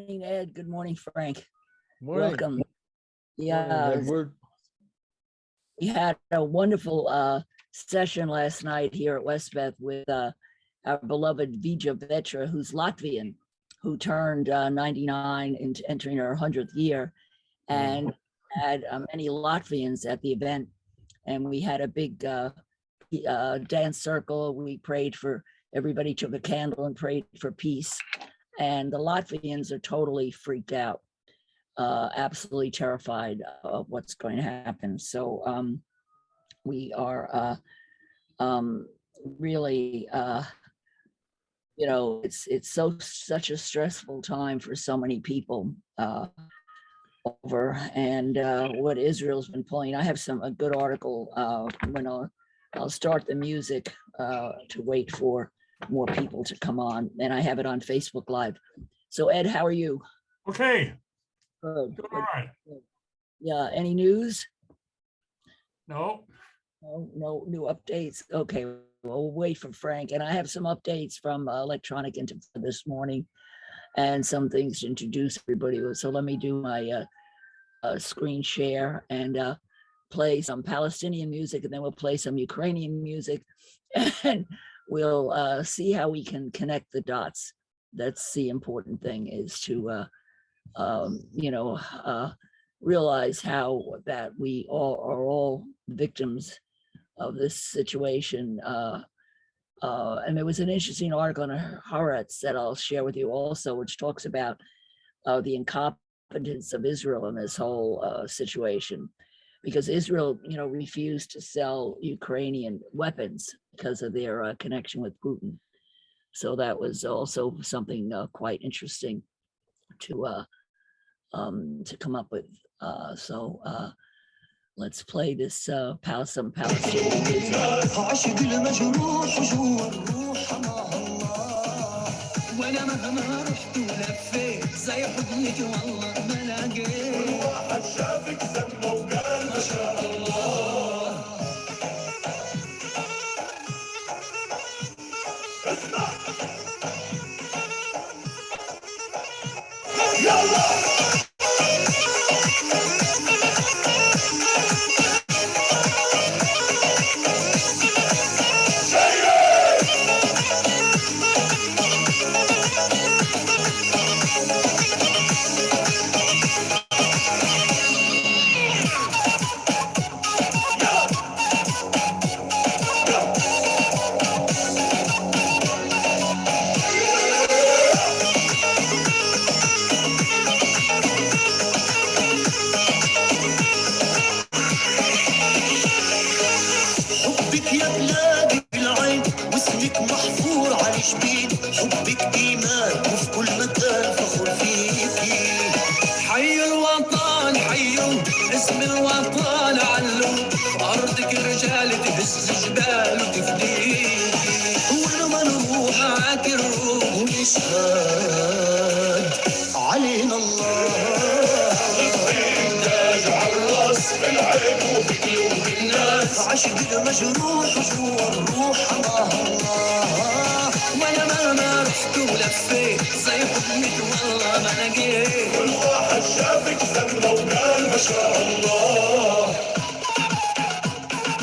morning, Ed. Good morning, Frank. Morning. Welcome. Morning, Yeah, Edward. we had a wonderful session last night here at Westbeth with our beloved Vija Vetra, who's Latvian, who turned 99 and entering her 100th year, and had many Latvians at the event. And we had a big dance circle. We prayed for everybody, took a candle and prayed for peace. And the Latvians are totally freaked out, absolutely terrified of what's going to happen. So we are really, it's such a stressful time for so many people over, and what Israel's been pulling. I have a good article when I'll start the music to wait for more people to come on, and I have it on Facebook Live. So Ed, how are you? Okay. Good. All right. Yeah, any news? No. No new updates. Okay, we'll wait for Frank. And I have some updates from Electronic Intifada this morning and some things to introduce everybody with. So let me do my screen share and play some Palestinian music, and then we'll play some Ukrainian music, and we'll see how we can connect the dots. That's the important thing, is to realize how that we all are all victims of this situation. And there was an interesting article on Haaretz that I'll share with you also, which talks about the incompetence of Israel in this whole situation, because Israel, refused to sell Ukrainian weapons because of their connection with Putin. So that was also something quite interesting to come up with. So let's play this some Palestinian music.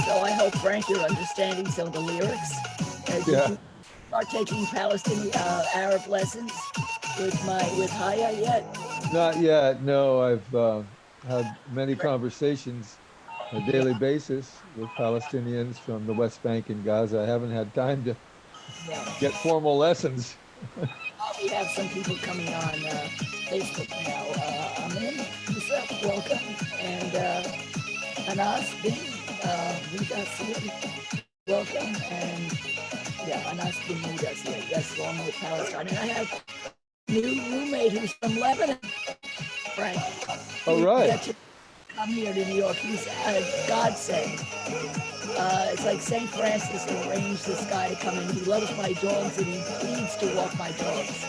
So I hope, Frank, you're understanding some of the lyrics. Did you start taking Palestinian Arab lessons with Haya yet? Not yet. No, I've had many conversations on a daily basis with Palestinians from the West Bank and Gaza. I haven't had time to get formal lessons. We have some people coming on Facebook now. Amin, welcome, and Anas bin welcome, and Anas bin Mudassir, yes, along with Palestine. And I have a new roommate who's from Lebanon, Frank. Oh, right. To come here to New York. He's a godsend. It's like St. Francis arranged this guy to come in. He loves my dogs, and he pleads to walk my dogs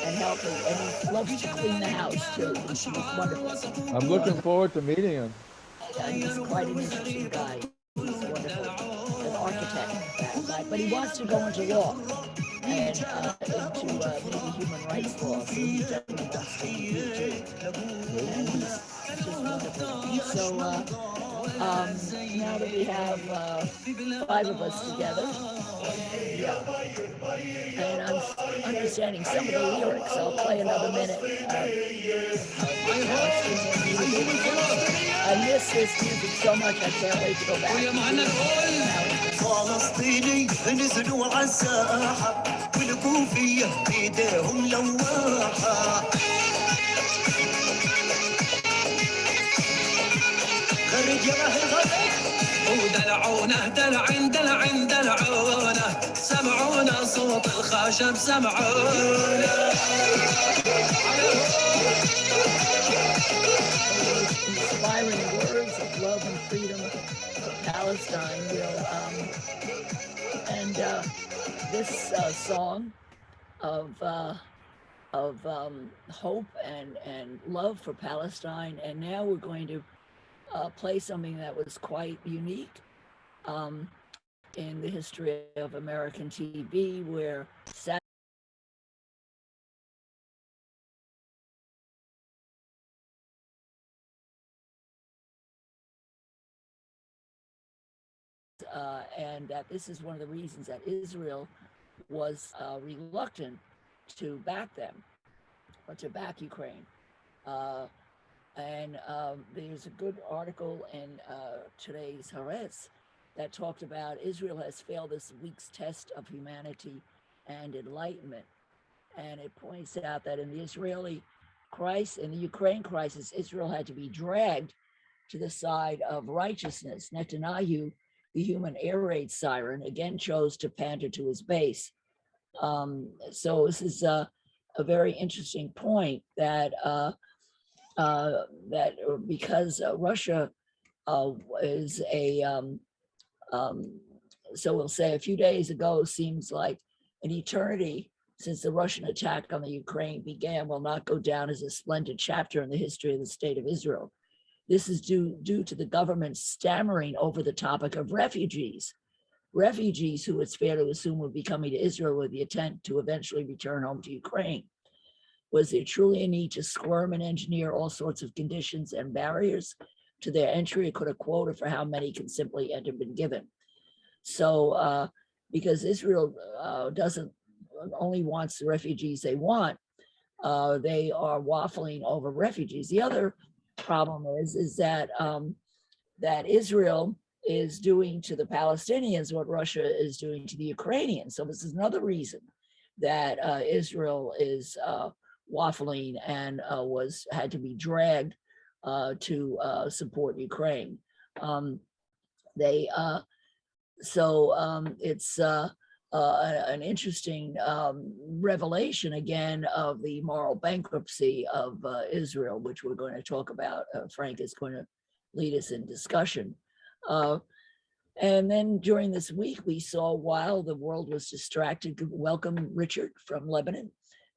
and help me. And he loves to clean the house too. He's wonderful. I'm looking forward to meeting him. He's quite an interesting guy. He's wonderful. An architect protect that fact, but he wants to go into law and into maybe human rights law. So he definitely wants to compete too, and he's just wonderful. So now that we have 5 of us together, and I'm understanding some of the lyrics, I'll play another minute. I miss this music so much. I can't wait to go back. فلسطيني نزلوا على الساحة والكوفية بيديهم لواحة خرج يا خرج ودلعونا دلعونا سمعونا صوت الخشب سمعونا Inspiring words of love and freedom for Palestine. And this song of hope and love for Palestine. And now we're going to play something that was quite unique in the history of American TV, where and that this is one of the reasons that Israel was reluctant to back them or to back Ukraine. And there's a good article in today's Haaretz that talked about Israel has failed this week's test of humanity and enlightenment. And it points out that in the Israeli crisis, in the Ukraine crisis, Israel had to be dragged to the side of righteousness. Netanyahu, the human air raid siren, again chose to pander to his base. So this is a very interesting point that that because Russia is so we'll say a few days ago seems like an eternity since the Russian attack on the Ukraine began, will not go down as a splendid chapter in the history of the state of Israel. This is due to the government stammering over the topic of refugees who it's fair to assume would be coming to Israel with the intent to eventually return home to Ukraine. Was there truly a need to squirm and engineer all sorts of conditions and barriers to their entry? Could a quota for how many can simply enter been given? So because Israel doesn't only wants the refugees they want, they are waffling over refugees. The other problem is that that Israel is doing to the Palestinians what Russia is doing to the Ukrainians. So this is another reason that Israel is waffling and had to be dragged to support Ukraine. It's an interesting revelation again of the moral bankruptcy of Israel, which we're going to talk about. Frank is going to lead us in discussion. And then during this week, we saw, while the world was distracted, welcome Richard from Lebanon.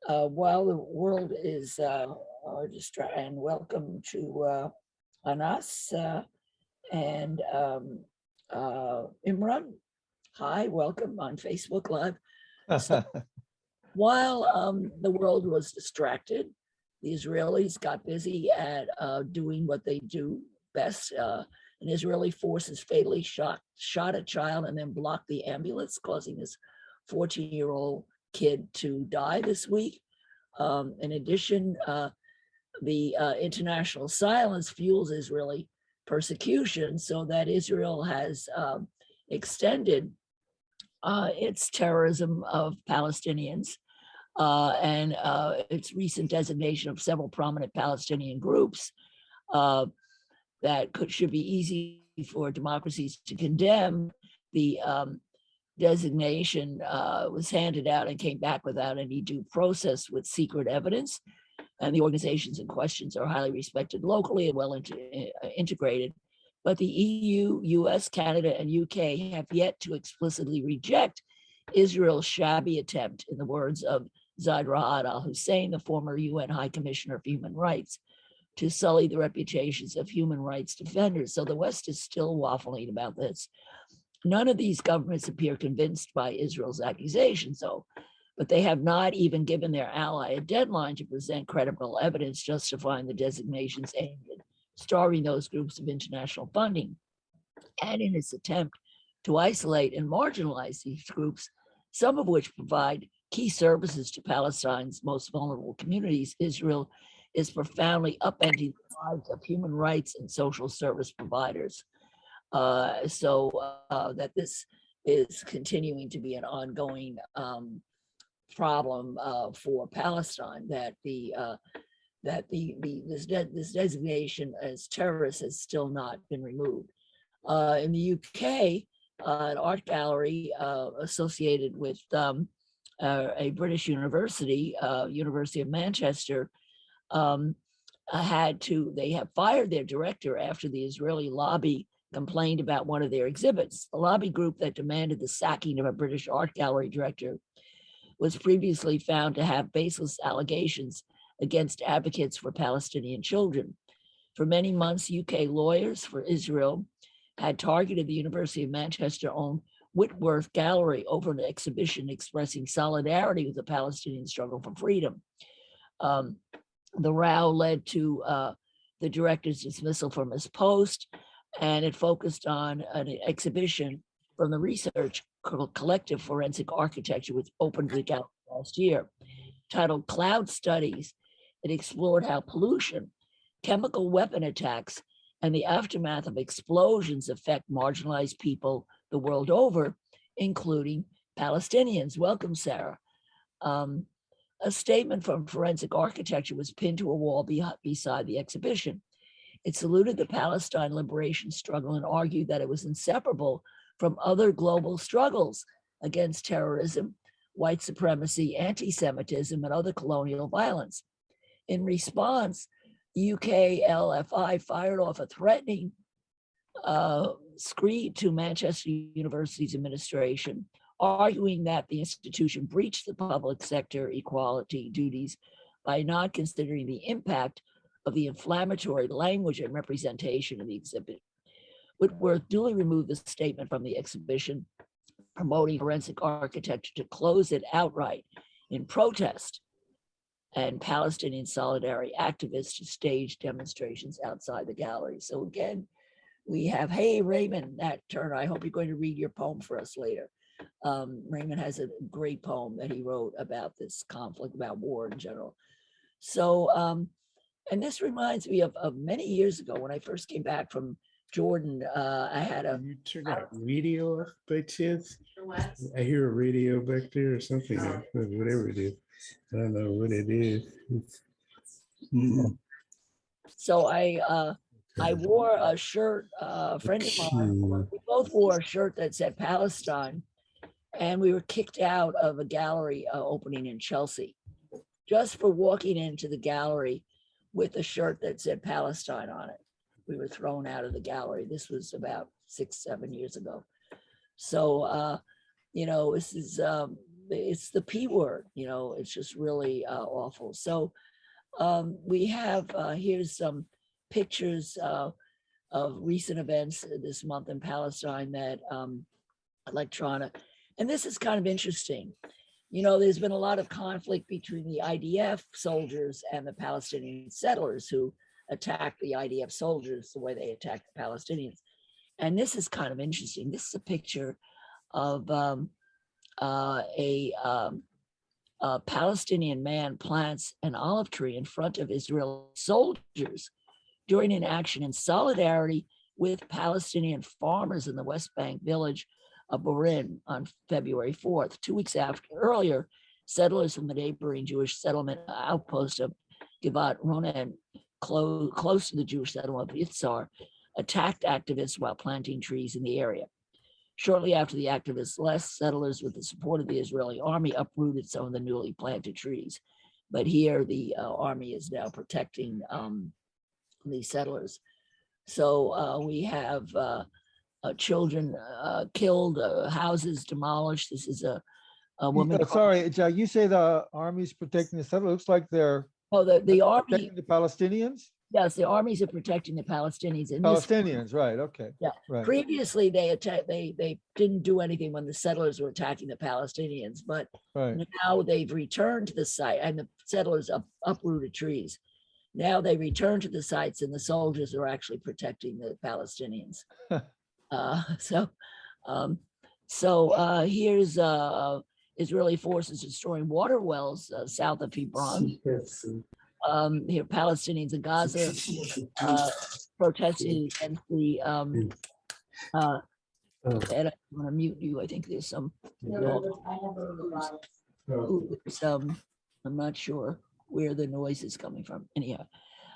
While the world is distracted, and welcome to Anas and Imran. Hi, welcome on Facebook Live. So, while the world was distracted, the Israelis got busy at doing what they do best. An Israeli forces fatally shot a child and then blocked the ambulance, causing this 14-year-old kid to die this week. In addition, the international silence fuels Israeli persecution, so that Israel has extended its terrorism of Palestinians and its recent designation of several prominent Palestinian groups that should be easy for democracies to condemn. The designation was handed out and came back without any due process with secret evidence. And the organizations in questions are highly respected locally and well integrated. But the EU, US, Canada, and UK have yet to explicitly reject Israel's shabby attempt, in the words of Zaid Ra'ad al-Hussein, the former UN High Commissioner for Human Rights, to sully the reputations of human rights defenders. So the West is still waffling about this. None of these governments appear convinced by Israel's accusations, though, but they have not even given their ally a deadline to present credible evidence justifying the designations aimed at starving those groups of international funding. And in its attempt to isolate and marginalize these groups, some of which provide key services to Palestine's most vulnerable communities, Israel is profoundly upending the lives of human rights and social service providers. That this is continuing to be an ongoing problem for Palestine. That this designation as terrorist has still not been removed. In the UK, an art gallery associated with a British university, University of Manchester, they have fired their director after the Israeli lobby complained about one of their exhibits. The lobby group that demanded the sacking of a British art gallery director was previously found to have baseless allegations against advocates for Palestinian children. For many months, UK lawyers for Israel had targeted the University of Manchester-owned Whitworth Gallery over an exhibition expressing solidarity with the Palestinian struggle for freedom. The row led to the director's dismissal from his post, and it focused on an exhibition from the research collective Forensic Architecture, which opened the gallery last year. Titled Cloud Studies, it explored how pollution, chemical weapon attacks, and the aftermath of explosions affect marginalized people the world over, including Palestinians. Welcome, Sarah. A statement from Forensic Architecture was pinned to a wall beside the exhibition. It saluted the Palestine liberation struggle and argued that it was inseparable from other global struggles against terrorism, white supremacy, anti-Semitism, and other colonial violence. In response, UK LFI fired off a threatening screed to Manchester University's administration, arguing that the institution breached the public sector equality duties by not considering the impact of the inflammatory language and representation of the exhibit. Whitworth duly removed the statement from the exhibition, promoting forensic architecture to close it outright in protest, and Palestinian solidarity activists to stage demonstrations outside the gallery. So again, we have, hey, Raymond, Nat Turner, I hope you're going to read your poem for us later. Raymond has a great poem that he wrote about this conflict, about war in general. So, and this reminds me of many years ago when I first came back from Jordan. I had a— You turned that radio off by chance? I hear a radio back there or something, whatever it is. I don't know what it is. So I wore a shirt, a friend of mine, we both wore a shirt that said Palestine, and we were kicked out of a gallery opening in Chelsea just for walking into the gallery with a shirt that said Palestine on it. We were thrown out of the gallery. This was about 6-7 years ago. So, this is, it's the P word, it's just really awful. So we have, here's some pictures of recent events this month in Palestine that electronic, and this is kind of interesting. There's been a lot of conflict between the IDF soldiers and the Palestinian settlers who attacked the IDF soldiers the way they attacked the Palestinians. And this is kind of interesting. This is a picture of a Palestinian man plants an olive tree in front of Israeli soldiers during an action in solidarity with Palestinian farmers in the West Bank village of Burin on February 4th. 2 weeks earlier, settlers from the neighboring Jewish settlement outpost of Givat Ronen, close to the Jewish settlement of Yitzhar, attacked activists while planting trees in the area. Shortly after the activists left, settlers with the support of the Israeli army uprooted some of the newly planted trees. But here the army is now protecting these settlers. So we have children killed, houses demolished. This is a woman. Sorry, Jack, you say the army's protecting the settlers. Looks like they're the army protecting the Palestinians. Yes, the armies are protecting the Palestinians. In this, Palestinians, right? Okay, yeah. right. Previously, they attacked. They didn't do anything when the settlers were attacking the Palestinians, but Right. now they've returned to the site, and the settlers uprooted trees. Now they return to the sites, and the soldiers are actually protecting the Palestinians. uh, so, um, here's Israeli forces destroying water wells south of Hebron. Here, Palestinians in Gaza protesting against the. Ed, I want to mute you. I think there's some. I'm not sure where the noise is coming from. Anyhow,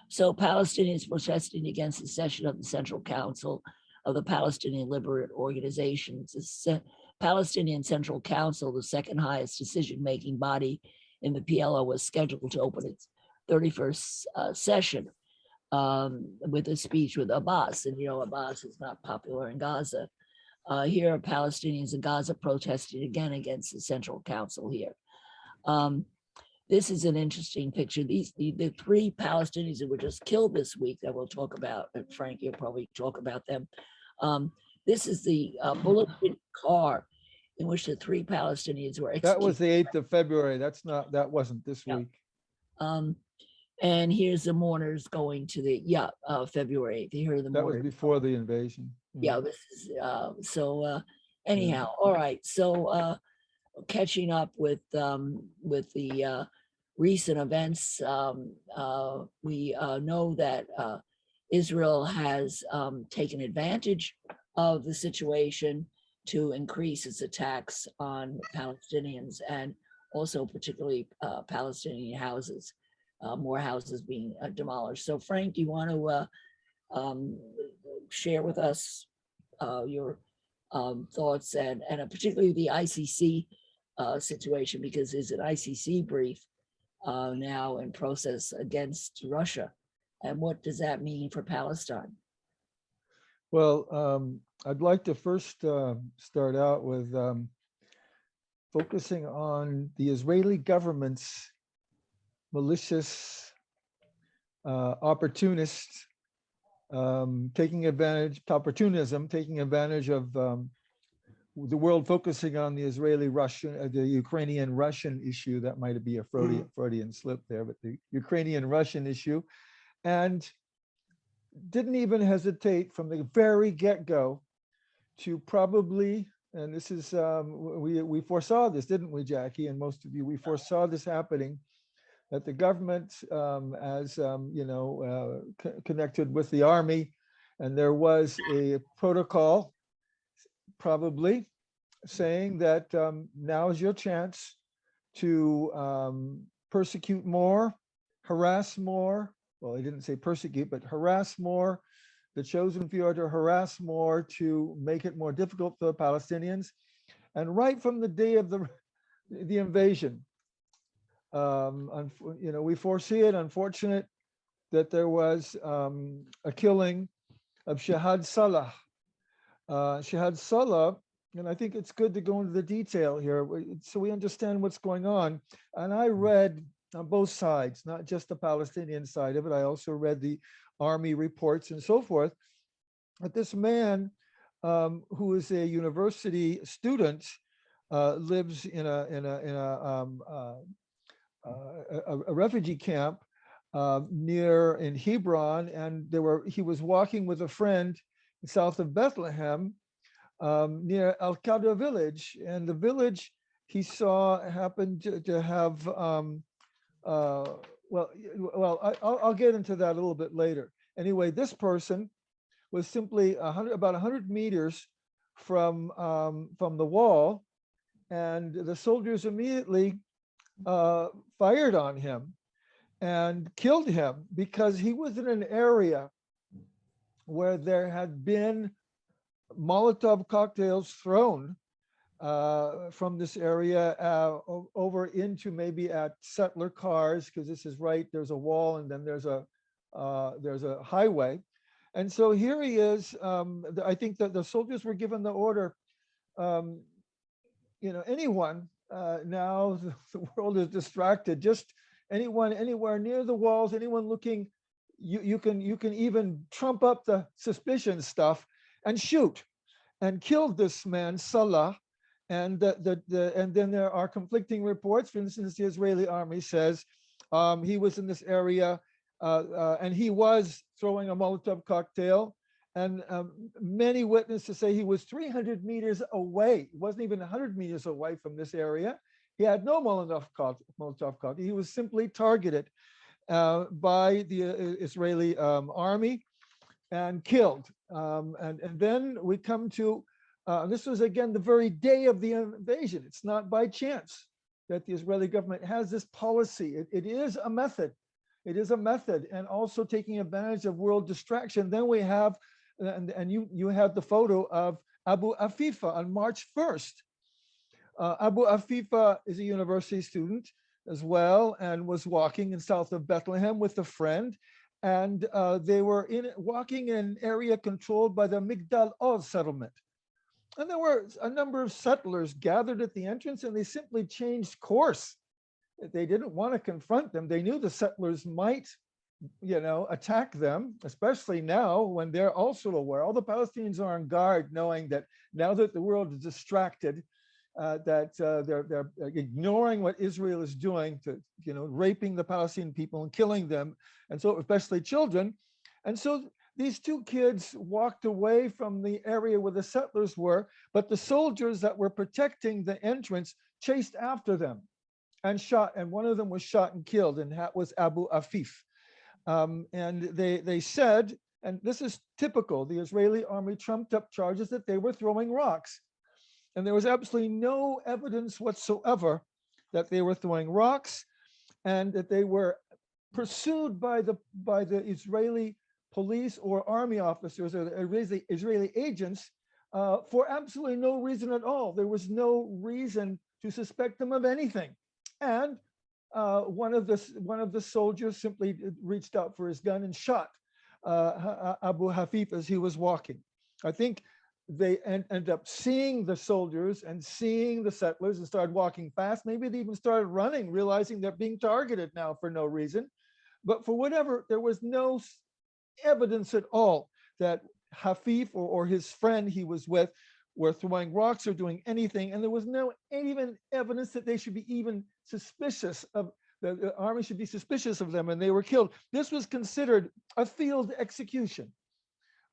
so Palestinians protesting against the session of the Central Council of the Palestinian Liberation Organizations. The Palestinian Central Council, the second highest decision-making body in the PLO, was scheduled to open its 31st session with a speech with Abbas. And, Abbas is not popular in Gaza. Here are Palestinians in Gaza protesting again against the Central Council here. This is an interesting picture. The three Palestinians that were just killed this week that we'll talk about, and Frank, you'll probably talk about them. This is the bulleted car in which the three Palestinians were executed. That was the 8th of February. That wasn't this week. And here's the mourners going to the February 8th. Here are the That mourners. was before the invasion. Yeah, this is anyhow. All right, so catching up with the recent events, we know that Israel has taken advantage of the situation to increase its attacks on Palestinians, and also particularly Palestinian houses, more houses being demolished. So Frank, do you want to share with us your thoughts and particularly the ICC situation, because there's an ICC brief now in process against Russia, and what does that mean for Palestine? Well, I'd like to first start out with focusing on the Israeli government's malicious opportunists taking advantage of the world focusing on the Israeli-Russian, the Ukrainian-Russian issue. That might be a Freudian slip there, but the Ukrainian-Russian issue, and didn't even hesitate from the very get-go to probably, and this is, we foresaw this, didn't we, Jackie, and most of you, we foresaw this happening, that the government, connected with the army, and there was a protocol probably saying that now is your chance to persecute more, harass more. Well, he didn't say persecute, but harass more, the chosen few are to harass more, to make it more difficult for the Palestinians. And right from the day of the invasion, we foresee it, unfortunate that there was a killing of Shahad Salah. Shahad Salah, and I think it's good to go into the detail here so we understand what's going on. And I read on both sides, not just the Palestinian side of it. I also read the army reports and so forth. But this man, who is a university student, lives in a refugee camp near in Hebron, and he was walking with a friend south of Bethlehem near Al-Qadr village, and the village he saw happened to have I'll get into that a little bit later. Anyway, this person was simply about 100 meters from the wall, and the soldiers immediately fired on him and killed him because he was in an area where there had been Molotov cocktails thrown from this area over into maybe at settler cars, because this is right, there's a wall and then there's a highway. And so here he is. I think that the soldiers were given the order, anyone, now the world is distracted, just anyone anywhere near the walls, anyone looking, you can even trump up the suspicion stuff and shoot, and killed this man Salah. And and then there are conflicting reports. For instance, the Israeli army says he was in this area and he was throwing a Molotov cocktail. And many witnesses say he was 300 meters away. He wasn't even 100 meters away from this area. He had no Molotov cocktail. He was simply targeted by the Israeli army and killed. And then we come to, this was again the very day of the invasion. It's not by chance that the Israeli government has this policy. It is a method. It is a method, and also taking advantage of world distraction. Then we have, and you had the photo of Abu Afifa on March 1st. Abu Afifa is a university student as well, and was walking in south of Bethlehem with a friend. And they were walking in an area controlled by the Migdal Oz settlement. And there were a number of settlers gathered at the entrance, and they simply changed course. They didn't want to confront them. They knew the settlers might, attack them, especially now when they're also aware. All the Palestinians are on guard, knowing that now that the world is distracted, that they're ignoring what Israel is doing to, raping the Palestinian people and killing them, and so especially children. And so these two kids walked away from the area where the settlers were, but the soldiers that were protecting the entrance chased after them and shot, and one of them was shot and killed, and that was Abu Afif. And they said, and this is typical, the Israeli army trumped up charges that they were throwing rocks. And there was absolutely no evidence whatsoever that they were throwing rocks, and that they were pursued by the Israeli police or army officers or the Israeli agents for absolutely no reason at all. There was no reason to suspect them of anything. And one of the soldiers simply reached out for his gun and shot Abu Hafif as he was walking. I think they ended up seeing the soldiers and seeing the settlers and started walking fast. Maybe they even started running, realizing they're being targeted now for no reason. But for whatever, there was no evidence at all that Hafif or his friend he was with were throwing rocks or doing anything. And there was no even evidence that they should be even suspicious of, the army should be suspicious of them, and they were killed. This was considered a field execution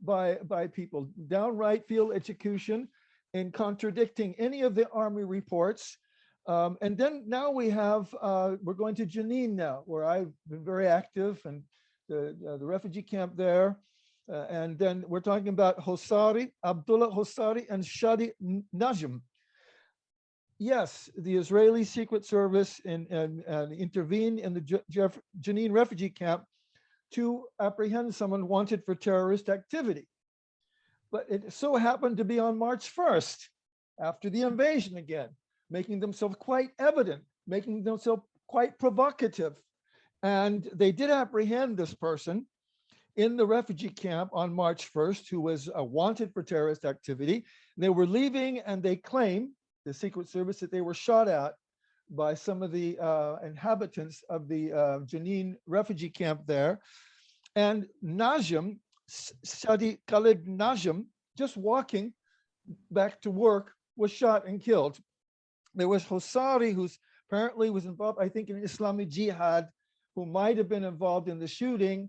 by people, downright field execution, in contradicting any of the army reports. And then now we have, we're going to Jenin now, where I've been very active, and the refugee camp there. And then we're talking about Hosari, Abdullah Hosari, and Shadi Najm. Yes, the Israeli Secret Service intervened in the Jenin refugee camp to apprehend someone wanted for terrorist activity. But it so happened to be on March 1st, after the invasion again, making themselves quite evident, making themselves quite provocative. And they did apprehend this person in the refugee camp on March 1st, who was wanted for terrorist activity. They were leaving, and they claim, the Secret Service, that they were shot at by some of the inhabitants of the Jenin refugee camp there. And Najm, Shadi Khalid Najm, just walking back to work, was shot and killed. There was Hosari, who's apparently was involved, I think, in Islamic Jihad, who might have been involved in the shooting.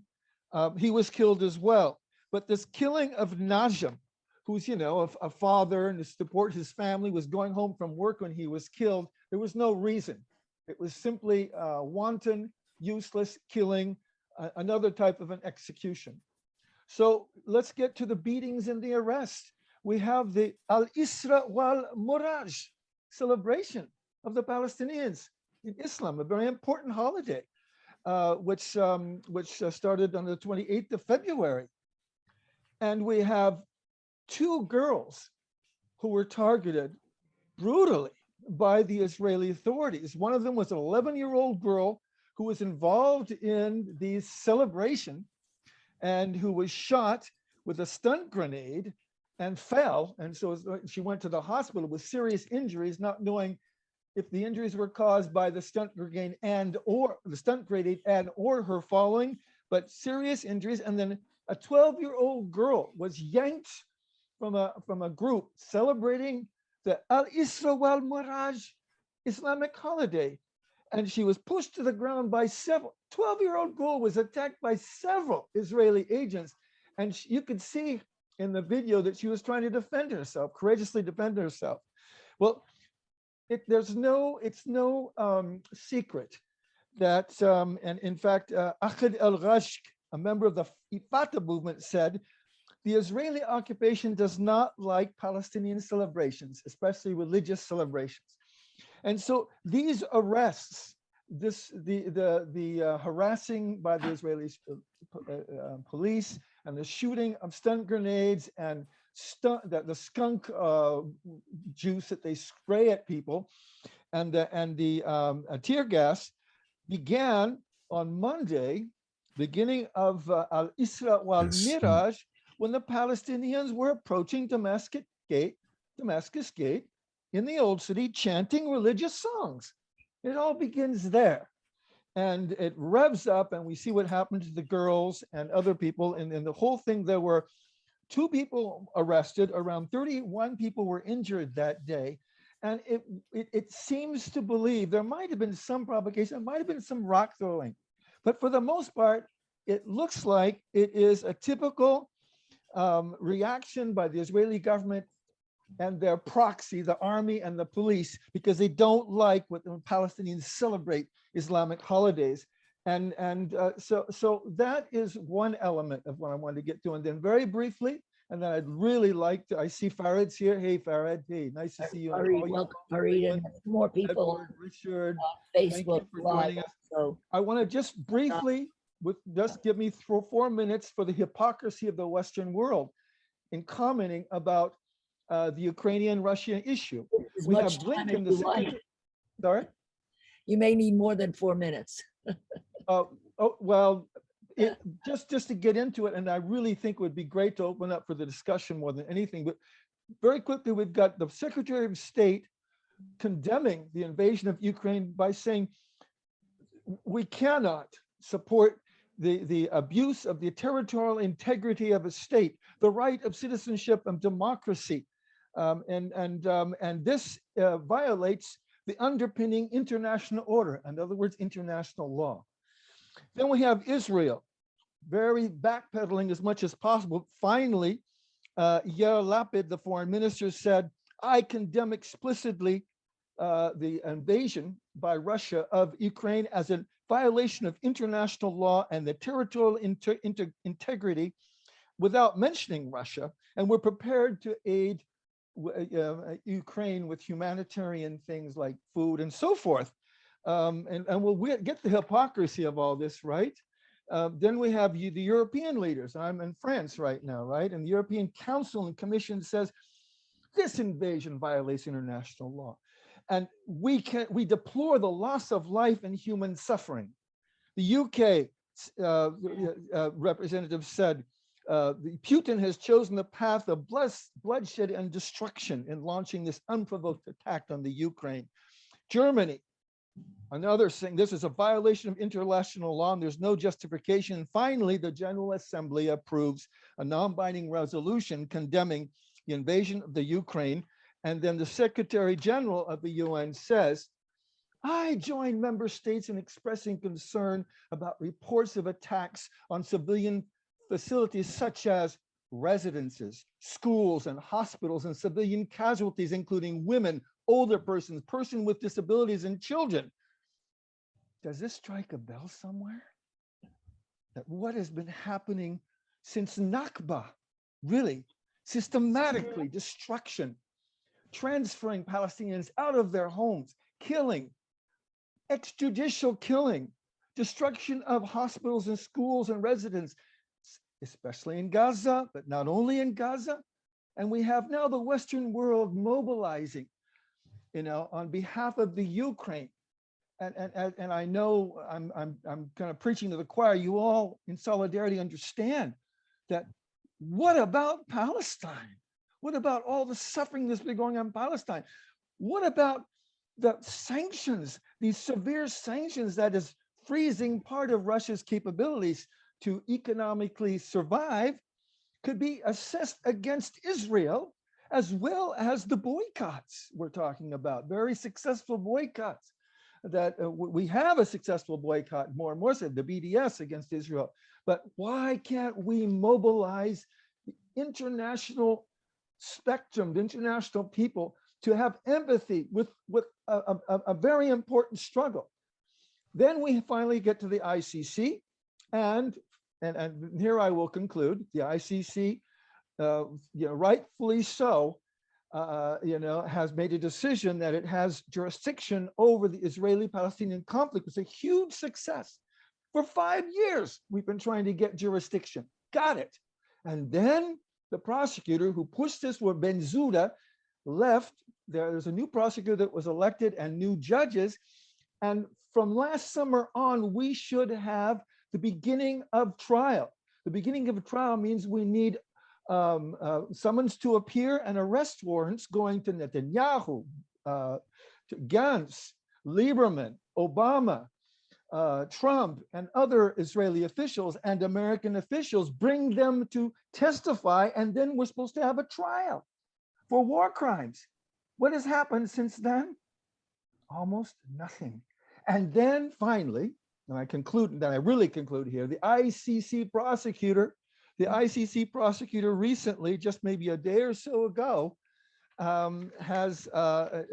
He was killed as well. But this killing of Najm, who's, a father and to support his family, was going home from work when he was killed, there was no reason. It was simply wanton, useless killing, another type of an execution. So let's get to the beatings and the arrest. We have the Al-Isra wal Miraj celebration of the Palestinians in Islam, a very important holiday, which started on the 28th of February. And we have two girls who were targeted brutally by the Israeli authorities. One of them was an 11-year-old girl who was involved in the celebration and who was shot with a stun grenade and fell. And so she went to the hospital with serious injuries, not knowing if the injuries were caused by the stunt grenade and or her falling, but serious injuries. And then a 12-year-old girl was yanked from a group celebrating the Al-Isra wal Miraj Islamic holiday. And she was pushed to the ground by several. 12-year-old girl was attacked by several Israeli agents. And you could see in the video that she was trying to defend herself, courageously defend herself. Well, it's no secret that, and in fact, Ahmed El-Ghashk, a member of the Fatah movement, said, the Israeli occupation does not like Palestinian celebrations, especially religious celebrations. And so these arrests, the harassing by the Israeli police and the shooting of stun grenades and the skunk juice that they spray at people and the tear gas began on Monday, beginning of Al-Isra wal Miraj, when the Palestinians were approaching Damascus Gate in the old city, chanting religious songs. It all begins there. And it revs up, and we see what happened to the girls and other people. And in the whole thing, there were 2 people arrested, around 31 people were injured that day. And it seems to believe there might have been some provocation, there might have been some rock throwing. But for the most part, it looks like it is a typical reaction by the Israeli government and their proxy, the army and the police, because they don't like what the Palestinians celebrate Islamic holidays. And so that is one element of what I wanted to get to. And then very briefly, and then I'd really like to, I see Farid's here. Hey, Farid. Hey, nice to see you. Farid, welcome, Farid, and more people Edward, Richard, on thank you Facebook for Live. joining us. So I want to just briefly, just give me 4 minutes for the hypocrisy of the Western world in commenting about the Ukrainian-Russian issue. as We much have time Blinken, as the you like. secretary. Sorry? You may need more than 4 minutes. Well, just to get into it, and I really think it would be great to open up for the discussion more than anything, but very quickly, we've got the Secretary of State condemning the invasion of Ukraine by saying we cannot support the abuse of the territorial integrity of a state, the right of citizenship and democracy. And this violates the underpinning international order, in other words, international law. Then we have Israel, very backpedaling as much as possible. Finally, Yair Lapid, the foreign minister, said, I condemn explicitly the invasion by Russia of Ukraine as a violation of international law and the territorial integrity, without mentioning Russia. And we're prepared to aid Ukraine with humanitarian things like food and so forth. And we'll get the hypocrisy of all this, right? Then we have the European leaders. I'm in France right now, right? And the European Council and Commission says this invasion violates international law. And we deplore the loss of life and human suffering. The UK representative said, Putin has chosen the path of bloodshed and destruction in launching this unprovoked attack on the Ukraine. Germany, another saying this is a violation of international law and there's no justification. And finally, the General Assembly approves a non-binding resolution condemning the invasion of the Ukraine. And then the Secretary General of the UN says, I join member states in expressing concern about reports of attacks on civilian facilities such as residences, schools, and hospitals, and civilian casualties, including women, older persons, persons with disabilities, and children. Does this strike a bell somewhere? That what has been happening since Nakba, really, systematically destruction, transferring Palestinians out of their homes, killing, extrajudicial killing, destruction of hospitals and schools and residences, especially in Gaza, but not only in Gaza. And we have now the Western world mobilizing, on behalf of the Ukraine. And I know I'm kind of preaching to the choir. You all in solidarity understand that. What about Palestine? What about all the suffering that's been going on in Palestine? What about the sanctions, these severe sanctions that is freezing part of Russia's capabilities to economically survive could be assessed against Israel, as well as the boycotts we're talking about, very successful boycotts. That we have a successful boycott, more and more so, the BDS against Israel. But why can't we mobilize the international spectrum, the international people, to have empathy with a very important struggle? Then we finally get to the ICC, and here I will conclude. The ICC, rightfully so, has made a decision that it has jurisdiction over the Israeli-Palestinian conflict. It's a huge success. For 5 years, we've been trying to get jurisdiction. Got it. And then the prosecutor who pushed this, were Bensouda, left. There's a new prosecutor that was elected and new judges. And from last summer on, we should have the beginning of trial. The beginning of a trial means we need summons to appear and arrest warrants going to Netanyahu, to Gantz, Lieberman, Obama, Trump, and other Israeli officials and American officials, bring them to testify, and then we're supposed to have a trial for war crimes. What has happened since then? Almost nothing. And then finally, and I really conclude here, the ICC prosecutor recently, just maybe a day or so ago, has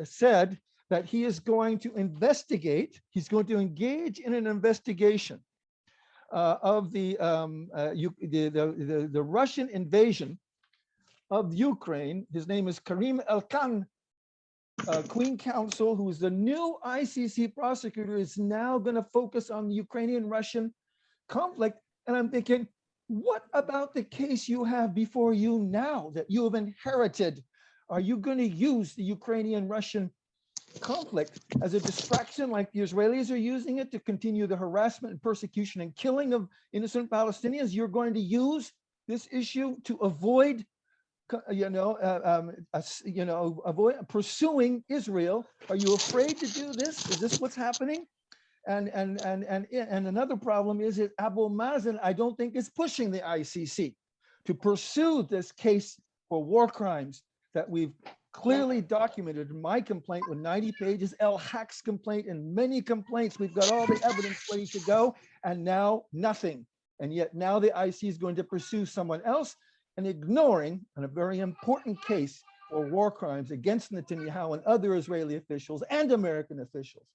said that he is going to investigate, he's going to engage in an investigation of the Russian invasion of Ukraine. His name is Karim Elkan. Queen Counsel, who is the new ICC prosecutor, is now going to focus on the Ukrainian-Russian conflict. And I'm thinking, what about the case you have before you now that you have inherited? Are you going to use the Ukrainian-Russian conflict as a distraction like the Israelis are using it to continue the harassment and persecution and killing of innocent Palestinians? You're going to use this issue to avoid avoid pursuing Israel. Are you afraid to do this? Is this what's happening? And another problem is that Abu Mazen, I don't think, is pushing the ICC to pursue this case for war crimes that we've clearly documented in my complaint with 90 pages, El Hak's complaint, and many complaints. We've got all the evidence ready to go, and now nothing. And yet now the ICC is going to pursue someone else, and ignoring a very important case for war crimes against Netanyahu and other Israeli officials and American officials.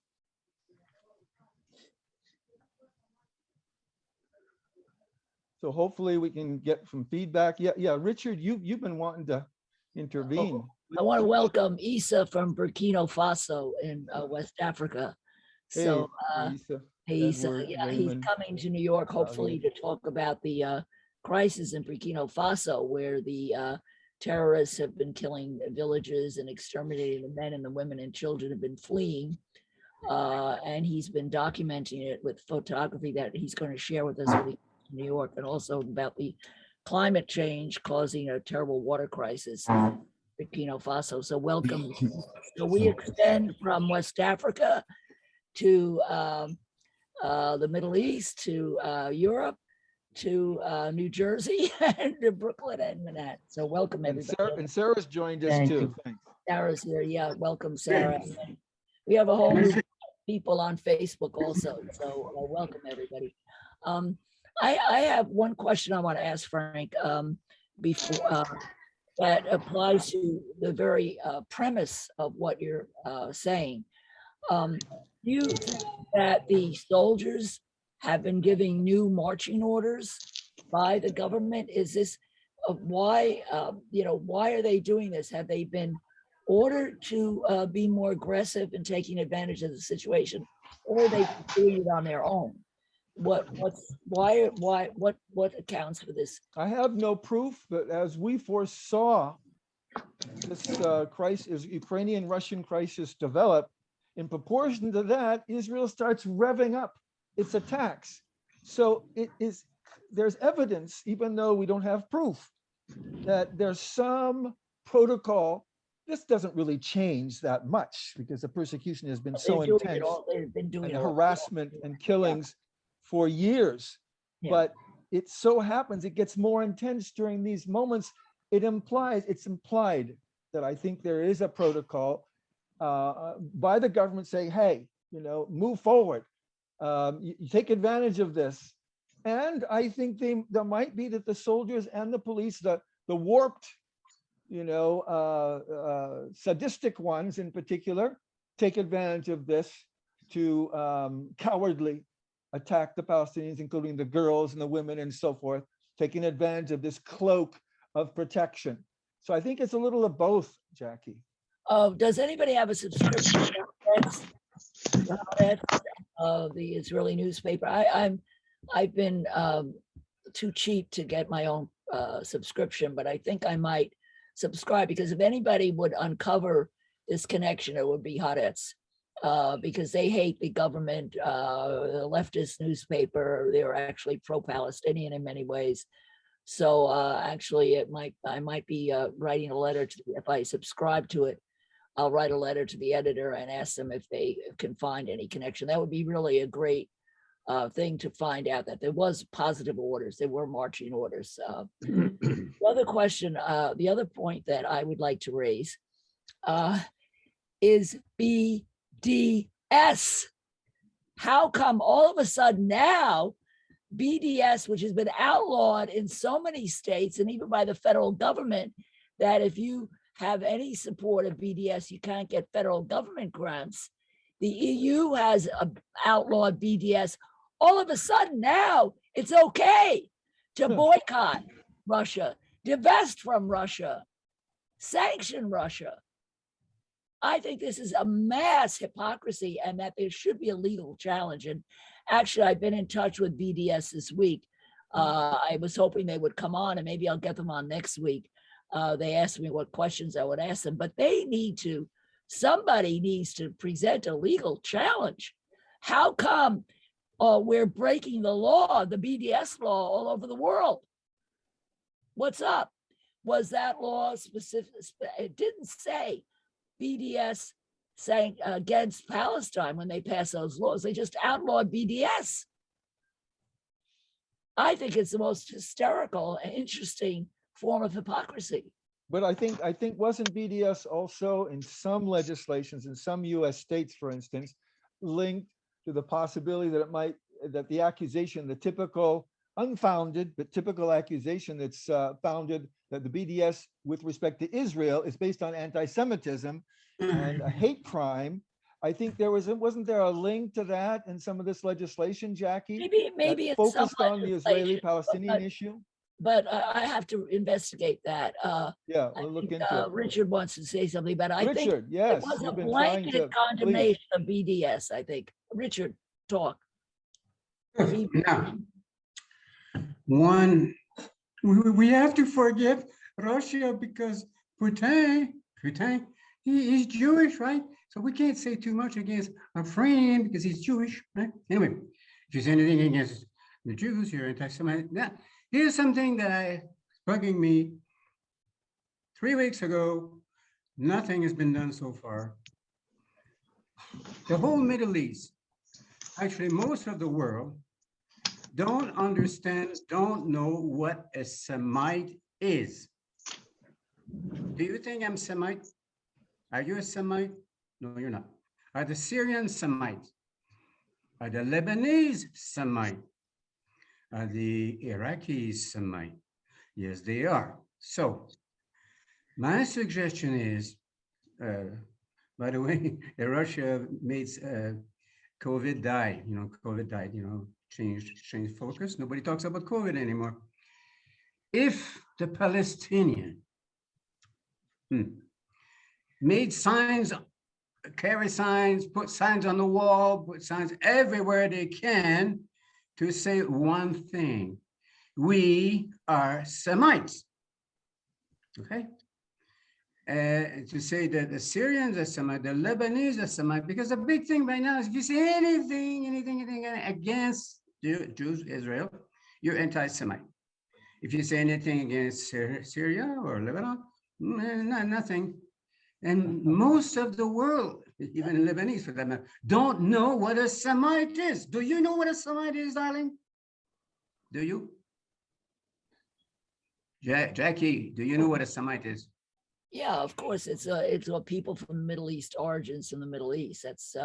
So hopefully we can get some feedback. Yeah, Richard, you've been wanting to intervene. I want to welcome Isa from Burkina Faso in West Africa. So Isa, yeah, he's coming to New York, hopefully, to talk about the crisis in Burkina Faso, where the terrorists have been killing villages and exterminating the men, and the women and children have been fleeing. And he's been documenting it with photography that he's going to share with us when he comes to New York, and also about the climate change causing a terrible water crisis in Burkina Faso. So welcome. So we extend from West Africa to the Middle East, to Europe, to New Jersey, and to Brooklyn and Manhattan. So welcome, everybody. And Sarah's joined us too. Thanks. Sarah's here. Yeah, welcome, Sarah. We have a whole group of people on Facebook also. So welcome, everybody. I have one question I want to ask Frank before that applies to the very premise of what you're saying. Do you think that the soldiers have been giving new marching orders by the government? Is this why are they doing this? Have they been ordered to be more aggressive in taking advantage of the situation, or are they doing it on their own? What accounts for this? I have no proof, but as we foresaw this crisis, Ukrainian-Russian crisis develop, in proportion to that, Israel starts revving up its attacks. So there's evidence, even though we don't have proof, that there's some protocol. This doesn't really change that much because the persecution has been so intense, they've been doing and harassment and killings for years. Yeah. But it so happens it gets more intense during these moments. It's implied that I think there is a protocol by the government saying, hey, move forward. You take advantage of this. And I think there might be that the soldiers and the police, the warped, sadistic ones in particular, take advantage of this to cowardly attack the Palestinians, including the girls and the women and so forth, taking advantage of this cloak of protection. So I think it's a little of both, Jackie. Does anybody have a subscription to the Israeli newspaper? I've been too cheap to get my own subscription, but I think I might subscribe, because if anybody would uncover this connection, it would be Haaretz, because they hate the government, the leftist newspaper. They're actually pro-Palestinian in many ways. So actually, I might be writing a letter to, if I subscribe to it, I'll write a letter to the editor and ask them if they can find any connection. That would be really a great thing to find out, that there was positive orders, there were marching orders. The other question, the other point that I would like to raise is BDS. How come all of a sudden now BDS, which has been outlawed in so many states and even by the federal government, that if you have any support of BDS, you can't get federal government grants. The EU has outlawed BDS. All of a sudden now it's okay to boycott Russia, divest from Russia, sanction Russia. I think this is a mass hypocrisy, and that there should be a legal challenge. And actually, I've been in touch with BDS this week. I was hoping they would come on, and maybe I'll get them on next week. They asked me what questions I would ask them, but somebody needs to present a legal challenge. How come we're breaking the law, the BDS law, all over the world? What's up? Was that law specific? It didn't say BDS saying against Palestine when they passed those laws. They just outlawed BDS. I think it's the most hysterical and interesting form of hypocrisy. But I think wasn't BDS also in some legislations in some U.S. states, for instance, linked to the possibility that the accusation, the typical unfounded but typical accusation that's founded that the BDS with respect to Israel is based on anti-Semitism and a hate crime. I think wasn't there a link to that in some of this legislation, Jackie? Maybe it's focused on the Israeli-Palestinian issue. But I have to investigate that. Yeah, we'll look into it. Richard wants to say something, but I think yes, it was a blanket condemnation of BDS. I think. Richard, talk. Now, one, we have to forgive Russia because Putin, he is Jewish, right? So we can't say too much against our friend because he's Jewish, right? Anyway, if you say anything against the Jews, you're anti-Semitic. Now, here's something that is bugging me. 3 weeks ago, nothing has been done so far. The whole Middle East, actually most of the world, don't know what a Semite is. Do you think I'm Semite? Are you a Semite? No, you're not. Are the Syrians Semite? Are the Lebanese Semite? Are the Iraqis Semite? Yes, they are. So my suggestion is, by the way, Russia made COVID die, COVID died, changed focus. Nobody talks about COVID anymore. If the Palestinian made signs, carry signs, put signs on the wall, put signs everywhere they can to say one thing: we are Semites. Okay? To say that the Syrians are Semite, the Lebanese are Semite, because the big thing right now is if you say anything against Jews, Israel, you're anti-Semite. If you say anything against Syria or Lebanon, nothing. And most of the world, even Lebanese for that matter, don't know what a Semite is. Do you know what a Semite is, darling? Do you? Jackie, do you know what a Semite is? Yeah, of course, it's a people from Middle East origins from the Middle East. That's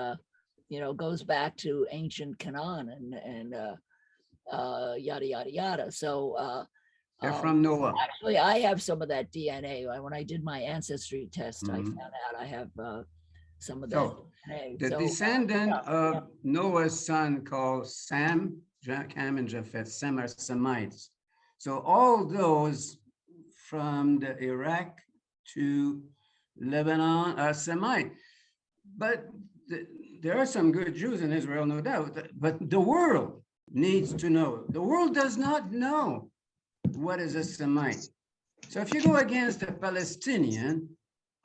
goes back to ancient Canaan and yada yada yada. So They're from Noah. actually, I have some of that DNA. When I did my ancestry test, I Mhm. found out I have some of that So DNA. the So, descendant yeah, of Noah's son called Sam, Cam, and Japheth, Sem are Semites. So all those from the Iraq to Lebanon are Semite. But there are some good Jews in Israel, no doubt. But the world needs to know. The world does not know what is a Semite. So if you go against a Palestinian,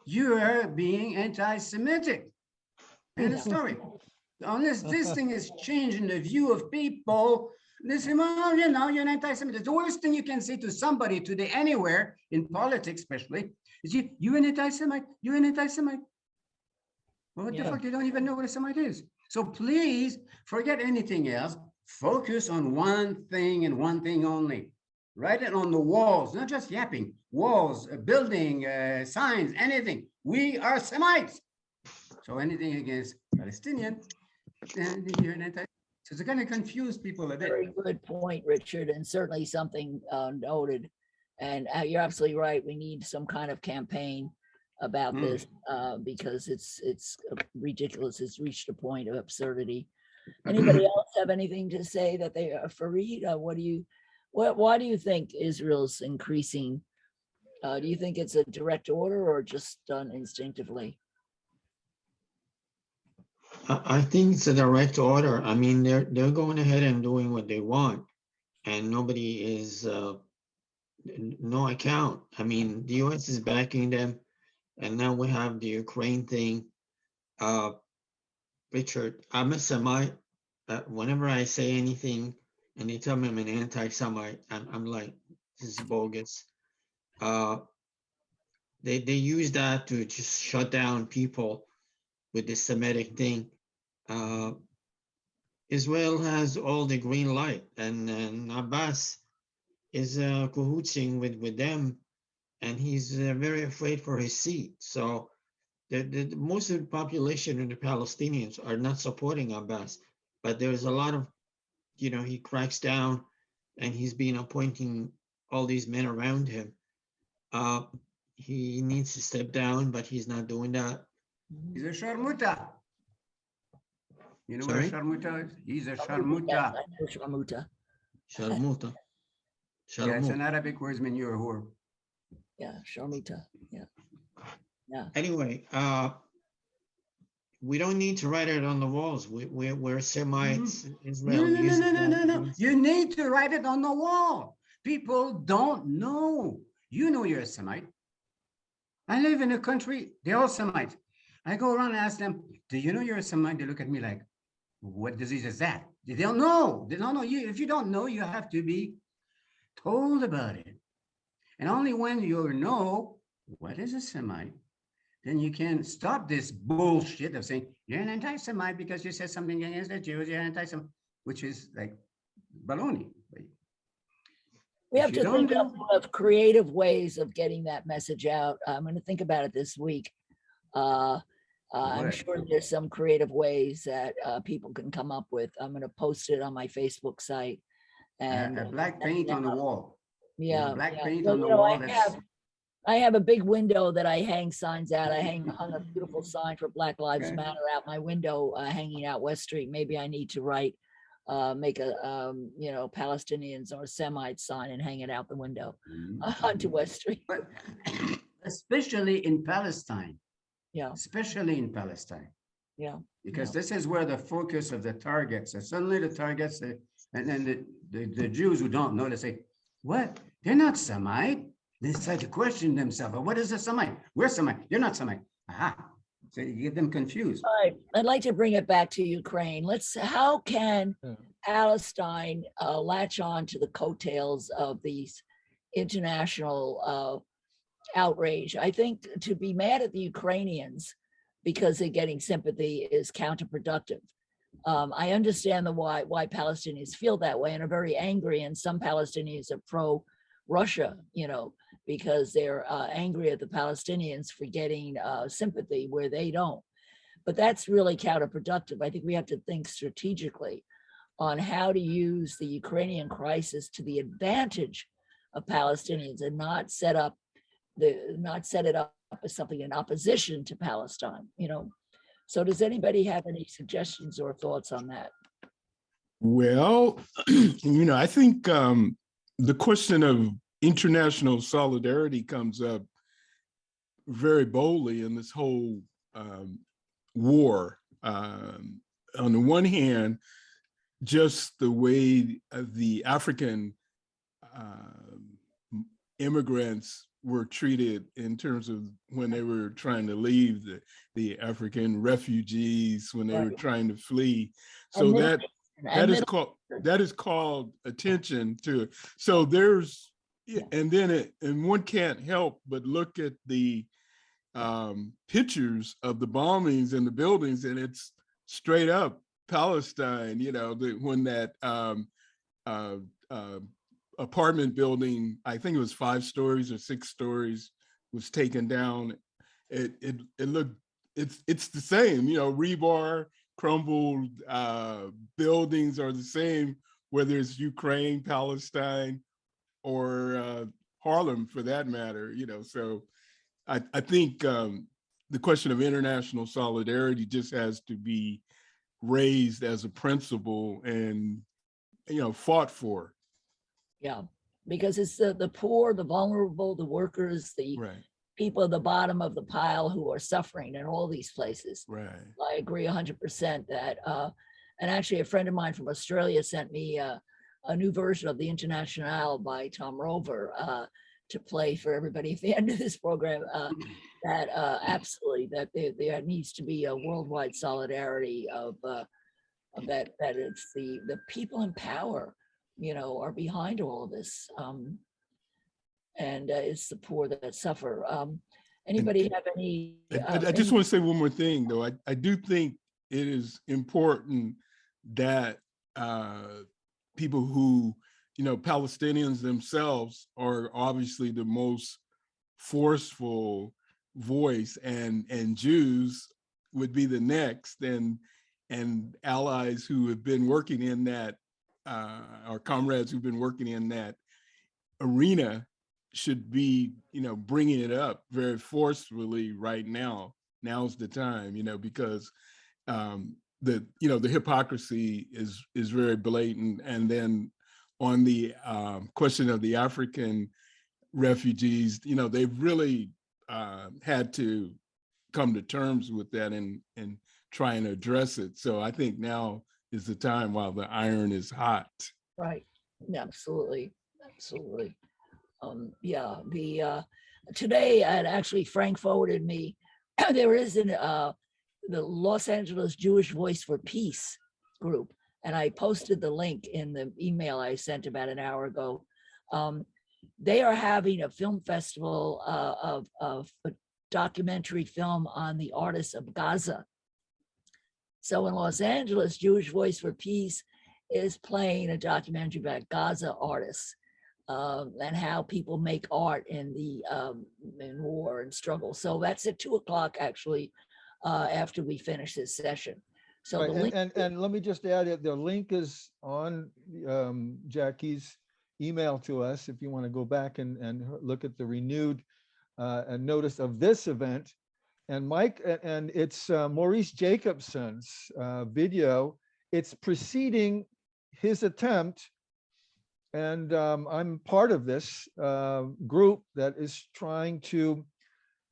you are being anti-Semitic. End of story. Unless this thing is changing the view of people, they say, well, you're an anti-Semitic. The worst thing you can say to somebody today, anywhere, in politics especially, is you an anti-Semite, you're an anti-Semite. Well, what the fuck, you don't even know what a Semite is. So please, forget anything else. Focus on one thing and one thing only. Write it on the walls, not just yapping. Walls, a building, signs, anything. We are Semites. So anything against Palestinian, then you're an anti. So it's going to confuse people a bit. very good point, Richard, and certainly something noted. And you're absolutely right. We need some kind of campaign about this because it's ridiculous. It's reached a point of absurdity. Anybody else have anything to say that they are Fareed? Why do you think Israel's increasing? Do you think it's a direct order or just done instinctively? I think it's a direct order. I mean, they're going ahead and doing what they want, and nobody is no account. I mean, the U.S. is backing them, and now we have the Ukraine thing. Richard, I'm a Semite. Whenever I say anything and they tell me I'm an anti-Semite, I'm like, this is bogus. They use that to just shut down people with the Semitic thing. Israel has all the green light, and Abbas is cahooting with them, and he's very afraid for his seat. So the most of the population and the Palestinians are not supporting Abbas, but there's a lot of, he cracks down, and he's been appointing all these men around him. He needs to step down, but he's not doing that. He's a sharmuta. You know Sorry? what a sharmuta is? He's a Yes, sharmuta. I know Sharmuta. Sharmuta. Yeah, it's an Sharmuta. Arabic word, mean you're a whore. Yeah, Sharmuta. Yeah. Anyway, we don't need to write it on the walls. We're Semites. Israel uses that. No. You need to write it on the wall. People don't know. You know you're a Semite. I live in a country, they're all Semites. I go around and ask them, do you know you're a Semite? They look at me like, what disease is that? They don't know. They don't know. If you don't know, you have to be told about it. And only when you know what is a Semite, then you can stop this bullshit of saying, you're an anti-Semite because you said something against the Jews, you're an anti-Semite, which is like baloney. We If have you to don't think of creative ways of getting that message out. I'm going to think about it this week. I'm What? sure there's some creative ways that people can come up with. I'm going to post it on my Facebook site. And a black paint on the wall. yeah, black yeah. paint Well, on the you know, wall. That's I have a big window that I hang signs out. I hung a beautiful sign for Black Lives Okay. Matter out my window, hanging out West Street. Maybe I need to make a Palestinians or Semite sign and hang it out the window onto West Street. But especially in Palestine. Yeah, Especially in Palestine. yeah. Because this is where the focus of the targets. And suddenly the targets, and then the Jews who don't know, they say, what? They're not Semite. They start to question themselves. What is a Semite? We're Semite. You're not Semite. Aha. So you get them confused. All right, I'd like to bring it back to Ukraine. How can Palestine latch on to the coattails of these international outrage? I think to be mad at the Ukrainians because they're getting sympathy is counterproductive. I understand why Palestinians feel that way and are very angry, and some Palestinians are Russia, because they're angry at the Palestinians for getting sympathy where they don't. But that's really counterproductive. I think we have to think strategically on how to use the Ukrainian crisis to the advantage of Palestinians and not set it up as something in opposition to Palestine. So does anybody have any suggestions or thoughts on that? Well, I think the question of international solidarity comes up very boldly in this whole war. On the one hand, just the way the African immigrants were treated in terms of when they were trying to leave, the African refugees when they were trying to flee. So that is called attention to. So there's, and then and one can't help but look at the pictures of the bombings and the buildings, and it's straight up Palestine. When that apartment building, I think it was 5 stories or 6 stories, was taken down. It looked, it's the same, rebar, crumbled buildings are the same, whether it's Ukraine, Palestine, or Harlem for that matter. So I think the question of international solidarity just has to be raised as a principle and fought for. Yeah, because it's the poor, the vulnerable, the workers, the people at the bottom of the pile who are suffering in all these places. Right. I agree 100% that, and actually a friend of mine from Australia sent me a new version of the Internationale by Tom Rover to play for everybody at the end of this program. That absolutely, that there needs to be a worldwide solidarity of that it's the people in power, are behind all of this. And it's the poor that suffer. Anybody have any? I just want to say one more thing, though. I do think it is important that people who, Palestinians themselves are obviously the most forceful voice, and Jews would be the next, and allies who have been working in that, our comrades who've been working in that arena should be, bringing it up very forcefully right now. Now's the time, because the hypocrisy is very blatant. And then on the question of the African refugees, they've really had to come to terms with that and try and address it. So I think now is the time while the iron is hot. Right. Yeah, absolutely. Yeah, today, and actually Frank forwarded me, there is the Los Angeles Jewish Voice for Peace group, and I posted the link in the email I sent about an hour ago. They are having a film festival of a documentary film on the artists of Gaza. So in Los Angeles, Jewish Voice for Peace is playing a documentary about Gaza artists. And how people make art in war and struggle. So that's at 2:00 actually, after we finish this session. So right. the link and let me just add it. The link is on Jackie's email to us if you want to go back and look at the renewed notice of this event. And Mike, and it's Maurice Jacobson's video. It's preceding his attempt. And I'm part of this group that is trying to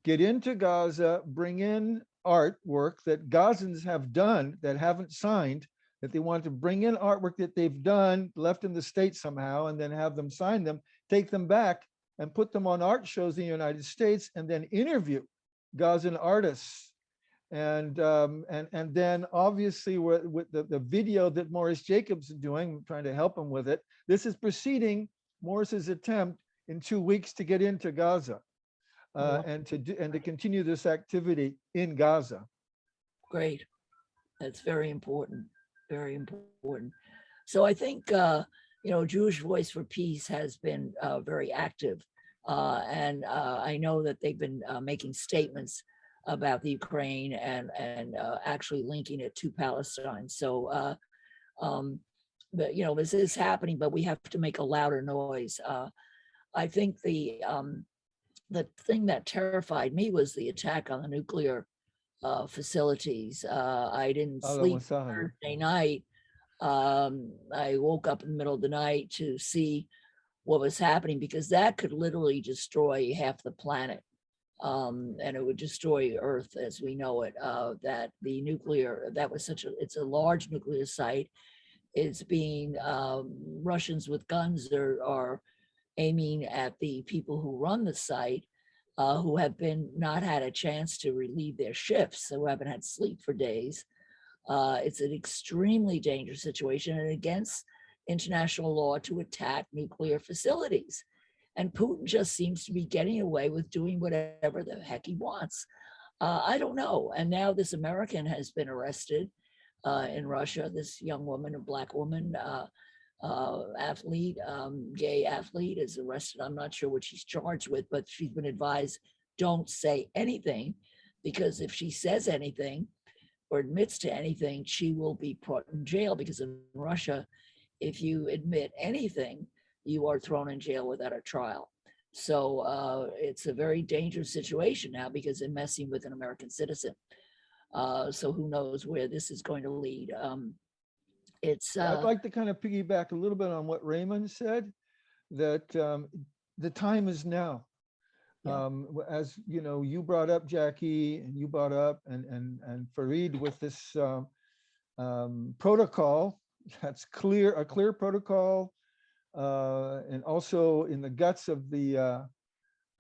get into Gaza, bring in artwork that Gazans have done that haven't signed, that they want to bring in artwork that they've done, left in the States somehow, and then have them sign them, take them back and put them on art shows in the United States, and then interview Gazan artists. And then obviously with the video that Maurice Jacobs is doing, trying to help him with it, this is preceding Maurice's attempt in 2 weeks to get into Gaza and to continue this activity in Gaza. Great. That's very important. Very important. So I think Jewish Voice for Peace has been very active. And I know that they've been making statements about the Ukraine and actually linking it to Palestine. So, but this is happening, but we have to make a louder noise. I think the thing that terrified me was the attack on the nuclear facilities. I didn't sleep Thursday night. I woke up in the middle of the night to see what was happening, because that could literally destroy half the planet. And it would destroy Earth as we know it. That the nuclear, it's a large nuclear site. It's being, Russians with guns are aiming at the people who run the site, who have not had a chance to relieve their shifts, who haven't had sleep for days. It's an extremely dangerous situation and against international law to attack nuclear facilities. And Putin just seems to be getting away with doing whatever the heck he wants. I don't know. And now this American has been arrested in Russia, this young woman, a Black woman, athlete, gay athlete is arrested. I'm not sure what she's charged with, but she's been advised, don't say anything, because if she says anything or admits to anything, she will be put in jail, because in Russia, if you admit anything, you are thrown in jail without a trial. So it's a very dangerous situation now, because they're messing with an American citizen. So who knows where this is going to lead. I'd like to kind of piggyback a little bit on what Raymond said, that the time is now. Yeah. As you brought up, Jackie, and you brought up, and Fareed, with this protocol that's a clear protocol, and also in the guts of the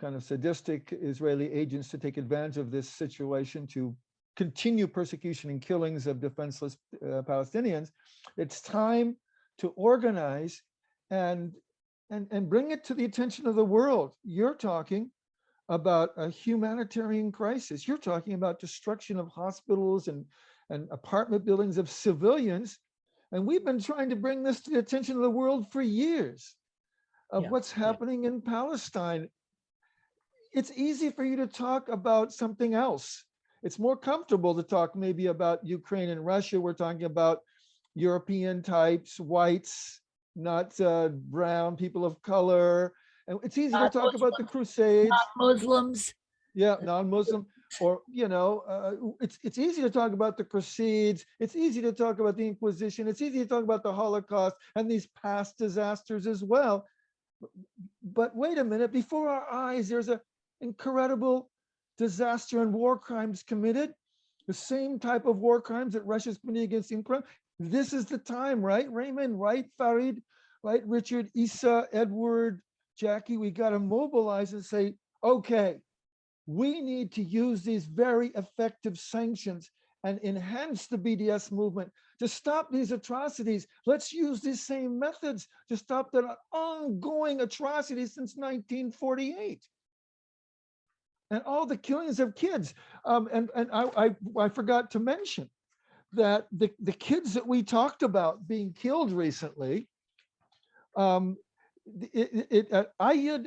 kind of sadistic Israeli agents to take advantage of this situation to continue persecution and killings of defenseless Palestinians. It's time to organize and bring it to the attention of the world. You're talking about a humanitarian crisis. You're talking about destruction of hospitals and apartment buildings of civilians. And we've been trying to bring this to the attention of the world for years of what's happening in Palestine. It's easy for you to talk about something else. It's more comfortable to talk maybe about Ukraine and Russia. We're talking about European types, whites, not brown, people of color. And it's easy to talk about the Crusades. Muslims. Yeah, non-Muslim. Or, it's easy to talk about the Crusades. It's easy to talk about the Inquisition. It's easy to talk about the Holocaust and these past disasters as well. But wait a minute, before our eyes, there's an incredible disaster and war crimes committed, the same type of war crimes that Russia's committing against Ukraine. This is the time, right, Raymond? Right, Fareed? Right, Richard, Issa, Edward, Jackie? We got to mobilize and say, okay, we need to use these very effective sanctions and enhance the BDS movement to stop these atrocities. Let's use these same methods to stop the ongoing atrocities since 1948. And all the killings of kids. And I forgot to mention that the kids that we talked about being killed recently, Ayyad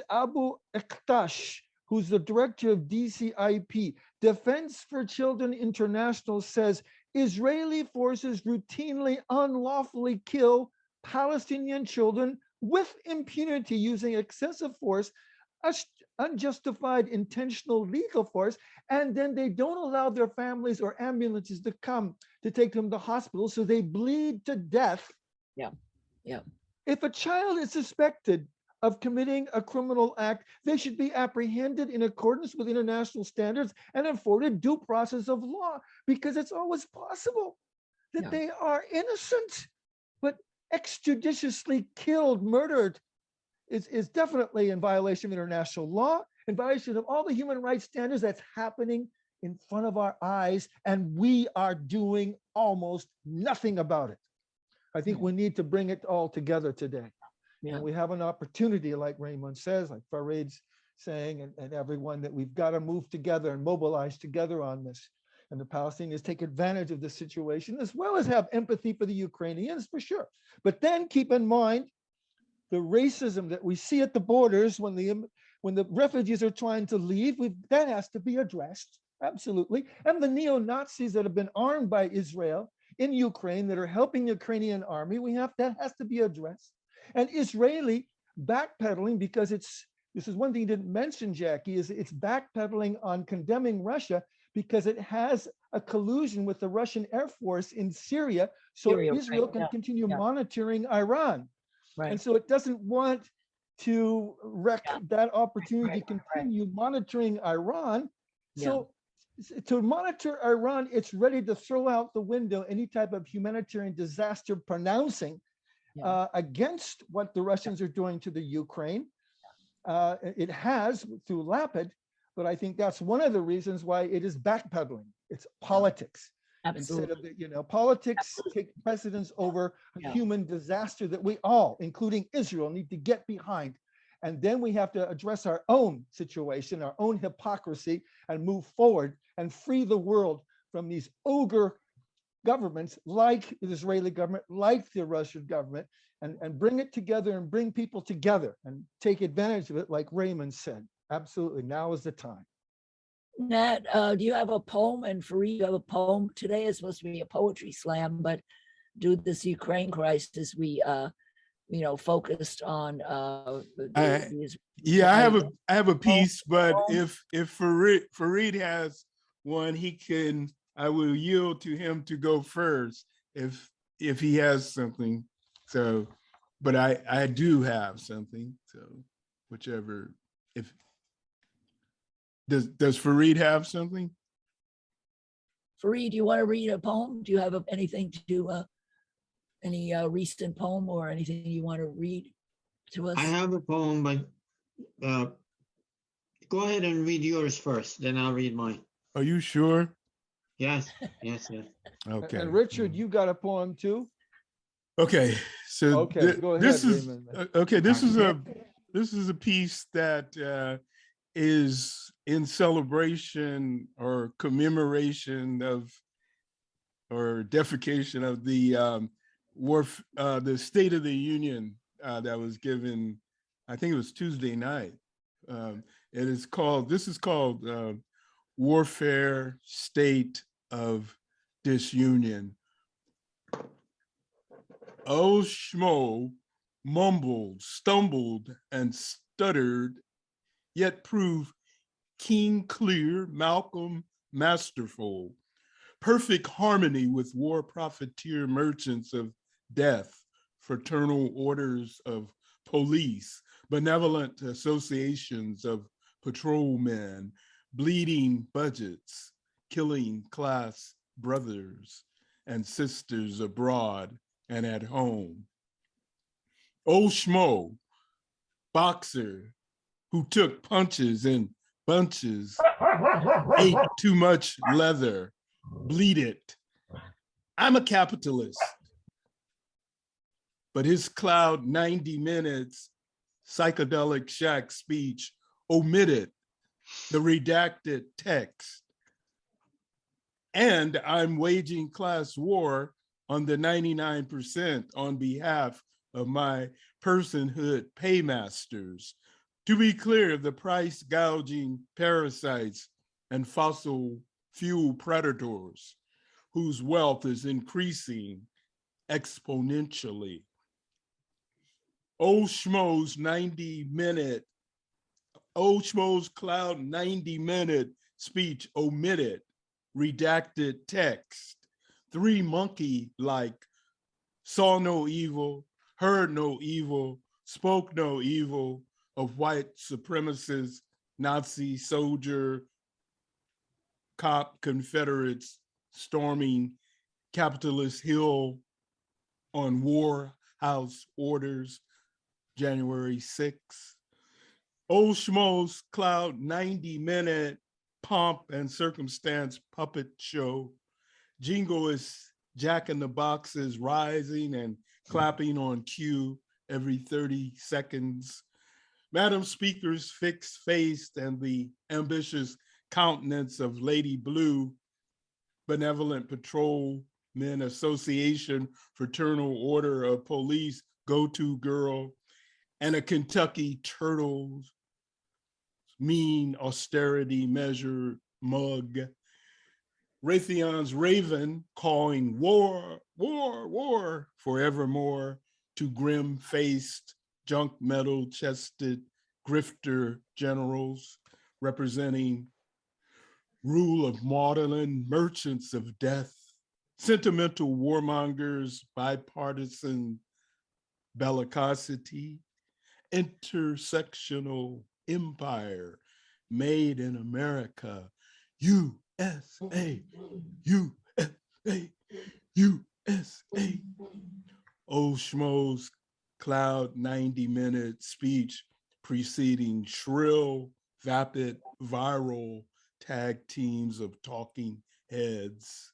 Abu Afifa, who's the director of DCIP, Defense for Children International, says Israeli forces routinely unlawfully kill Palestinian children with impunity using excessive force, unjustified intentional legal force, and then they don't allow their families or ambulances to come to take them to hospital, so they bleed to death. Yeah. If a child is suspected of committing a criminal act, they should be apprehended in accordance with international standards and afforded due process of law, because it's always possible that they are innocent, but extrajudiciously killed, murdered, is definitely in violation of international law, in violation of all the human rights standards. That's happening in front of our eyes, and we are doing almost nothing about it. I think we need to bring it all together today. And we have an opportunity, like Raymond says, like Fareed's saying, and everyone, that we've got to move together and mobilize together on this. And the Palestinians take advantage of this situation, as well as have empathy for the Ukrainians, for sure. But then keep in mind the racism that we see at the borders when the refugees are trying to leave, that has to be addressed, absolutely. And the neo-Nazis that have been armed by Israel in Ukraine that are helping the Ukrainian army, that has to be addressed. And Israeli backpedaling, because this is one thing you didn't mention, Jackie, is it's backpedaling on condemning Russia because it has a collusion with the Russian Air Force in Syria, so Syria, Israel right, can yeah, continue yeah. monitoring Iran. And Right. so it doesn't want to wreck Yeah. that opportunity Right, to right. continue monitoring Iran. Yeah. So to monitor Iran, it's ready to throw out the window any type of humanitarian disaster pronouncing against what the Russians are doing to the Ukraine. It has through Lapid, but I think that's one of the reasons why it is backpedaling. It's politics. Absolutely. Instead of politics take precedence over a human disaster that we all, including Israel, need to get behind. And then we have to address our own situation, our own hypocrisy, and move forward and free the world from these ogre governments like the Israeli government, like the Russian government, and bring it together and bring people together and take advantage of it, like Raymond said. Absolutely, now is the time. Nat, do you have a poem? And Fareed, you have a poem? Today is supposed to be a poetry slam, but due to this Ukraine crisis, we focused on yeah, I have a piece, but if Fareed has one, I will yield to him to go first if he has something. So, but I do have something. So, whichever. If does Fareed have something? Fareed, do you want to read a poem? Do you have anything to do? Any recent poem or anything you want to read to us? I have a poem, but go ahead and read yours first, then I'll read mine. Are you sure? Yes, yes, yes. Okay. And Richard, you got a poem too? Okay, so okay, go ahead, this is Raymond. okay. This is a piece that is in celebration or commemoration of or defecation of the the State of the Union that was given, I think it was Tuesday night. This is called Warfare State of Disunion. Oh, Schmo mumbled, stumbled, and stuttered, yet proved King clear, Malcolm masterful, perfect harmony with war profiteer merchants of death, fraternal orders of police, benevolent associations of patrolmen, bleeding budgets, killing class brothers and sisters abroad and at home. Old Schmo, boxer who took punches in bunches, ate too much leather, bleed it. I'm a capitalist. But his cloud 90 minutes psychedelic shack speech omitted the redacted text. And I'm waging class war on the 99% on behalf of my personhood paymasters. To be clear, the price gouging parasites and fossil fuel predators whose wealth is increasing exponentially. Old Schmo's cloud 90-minute speech omitted, redacted text, 3 monkey-like, saw no evil, heard no evil, spoke no evil of white supremacist, Nazi soldier, cop Confederates storming Capitalist Hill on War House orders, January 6th. Old Schmo's cloud 90-minute pomp and circumstance puppet show. Jingoist Jack in the Boxes rising and clapping on cue every 30 seconds. Madam Speaker's fixed-faced and the ambitious countenance of Lady Blue, Benevolent Patrolmen Association, Fraternal Order of Police, go-to girl, and a Kentucky Turtles mean austerity measure mug. Raytheon's Raven calling war, war, war forevermore to grim-faced, junk metal-chested grifter generals representing rule of maudlin merchants of death, sentimental warmongers, bipartisan bellicosity, intersectional empire made in America, USA, USA, USA. Old Schmo's cloud 90-minute speech preceding shrill, vapid, viral tag teams of talking heads.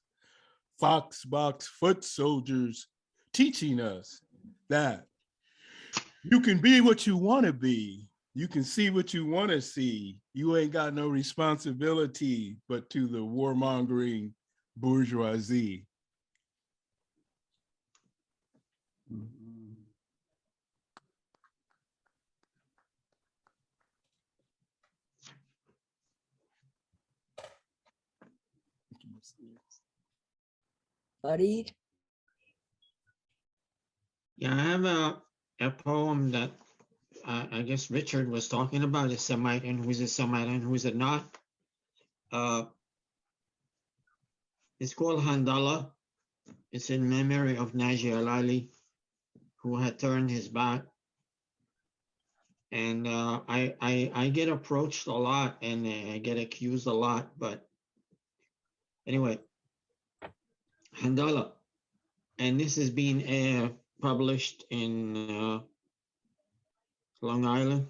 Fox box foot soldiers teaching us that you can be what you want to be. You can see what you want to see. You ain't got no responsibility but to the warmongering bourgeoisie. Farid? Yeah, I have a poem that I guess Richard was talking about, a Semite and who's a Semite and who's a not. It's called Handala. It's in memory of Naji Alali, who had turned his back. And I get approached a lot and I get accused a lot, but anyway, Handala. And this is being published in Long Island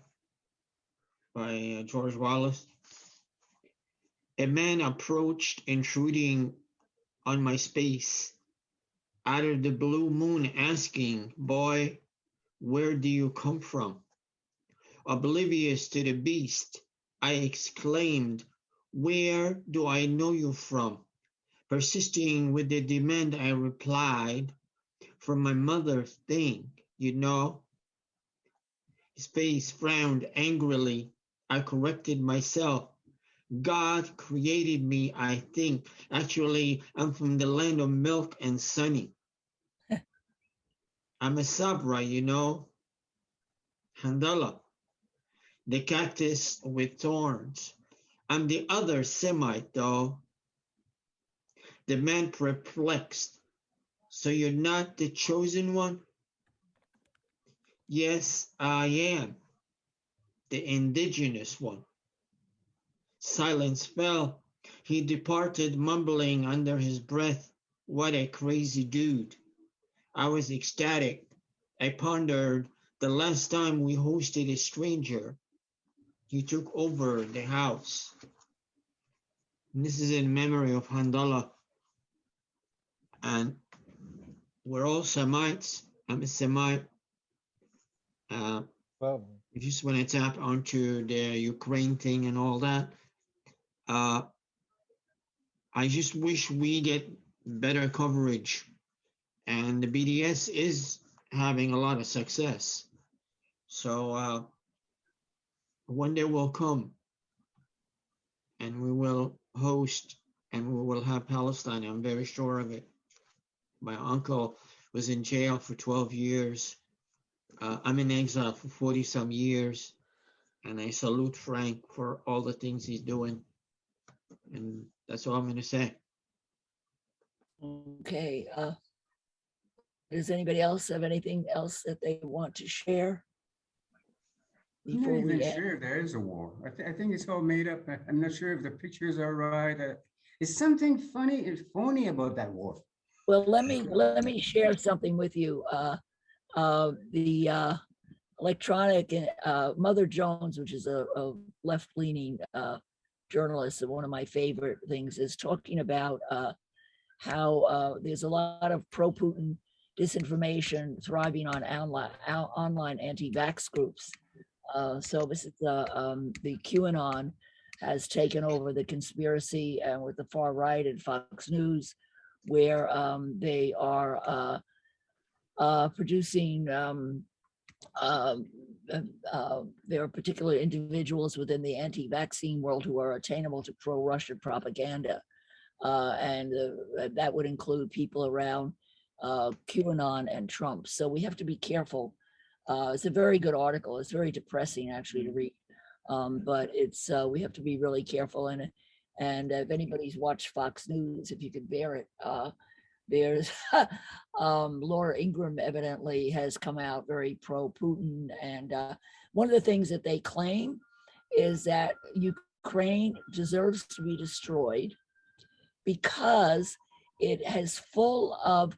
by George Wallace. A man approached, intruding on my space out of the blue moon, asking, "Boy, where do you come from?" Oblivious to the beast, I exclaimed, "Where do I know you from?" Persisting with the demand, I replied, "From my mother's thing, you know." His face frowned angrily. I corrected myself. God created me, I think. Actually, I'm from the land of milk and sunny. I'm a Sabra, you know. Handala, the cactus with thorns. I'm the other Semite, though. The man perplexed. So you're not the chosen one? Yes, I am. The indigenous one. Silence fell. He departed, mumbling under his breath, "What a crazy dude." I was ecstatic. I pondered the last time we hosted a stranger. He took over the house. And this is in memory of Handala. And we're all Semites. I'm a Semite. Wow. If you just want to tap onto the Ukraine thing and all that, I just wish we get better coverage. And the BDS is having a lot of success. So one day will come and we will host and we will have Palestine. I'm very sure of it. My uncle was in jail for 12 years. I'm in exile for 40 some years. And I salute Frank for all the things he's doing. And that's all I'm going to say. Okay. Does anybody else have anything else that they want to share? I'm not Before even we end? sure if there is a war. I think it's all made up. I'm not sure if the pictures are right. It's something funny and phony about that war. Well, let me share something with you. The electronic Mother Jones, which is a left-leaning journalist, and one of my favorite things, is talking about how there's a lot of pro-Putin disinformation thriving on online anti-vax groups. So this is the QAnon has taken over the conspiracy, and with the far right and Fox News, where they are producing there are particular individuals within the anti-vaccine world who are attainable to pro-Russia propaganda. And that would include people around QAnon and Trump. So we have to be careful. It's a very good article. It's very depressing actually to read, but it's we have to be really careful. And if anybody's watched Fox News, if you could bear it, there's Laura Ingraham evidently has come out very pro-Putin. And one of the things that they claim is that Ukraine deserves to be destroyed because it has full of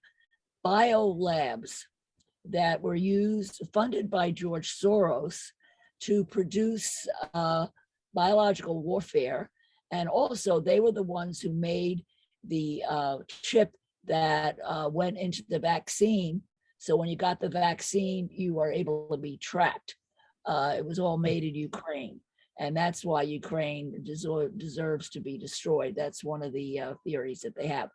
bio labs that were funded by George Soros to produce biological warfare. And also they were the ones who made the chip that went into the vaccine. So when you got the vaccine, you were able to be tracked. It was all made in Ukraine. And that's why Ukraine deserves to be destroyed. That's one of the theories that they have.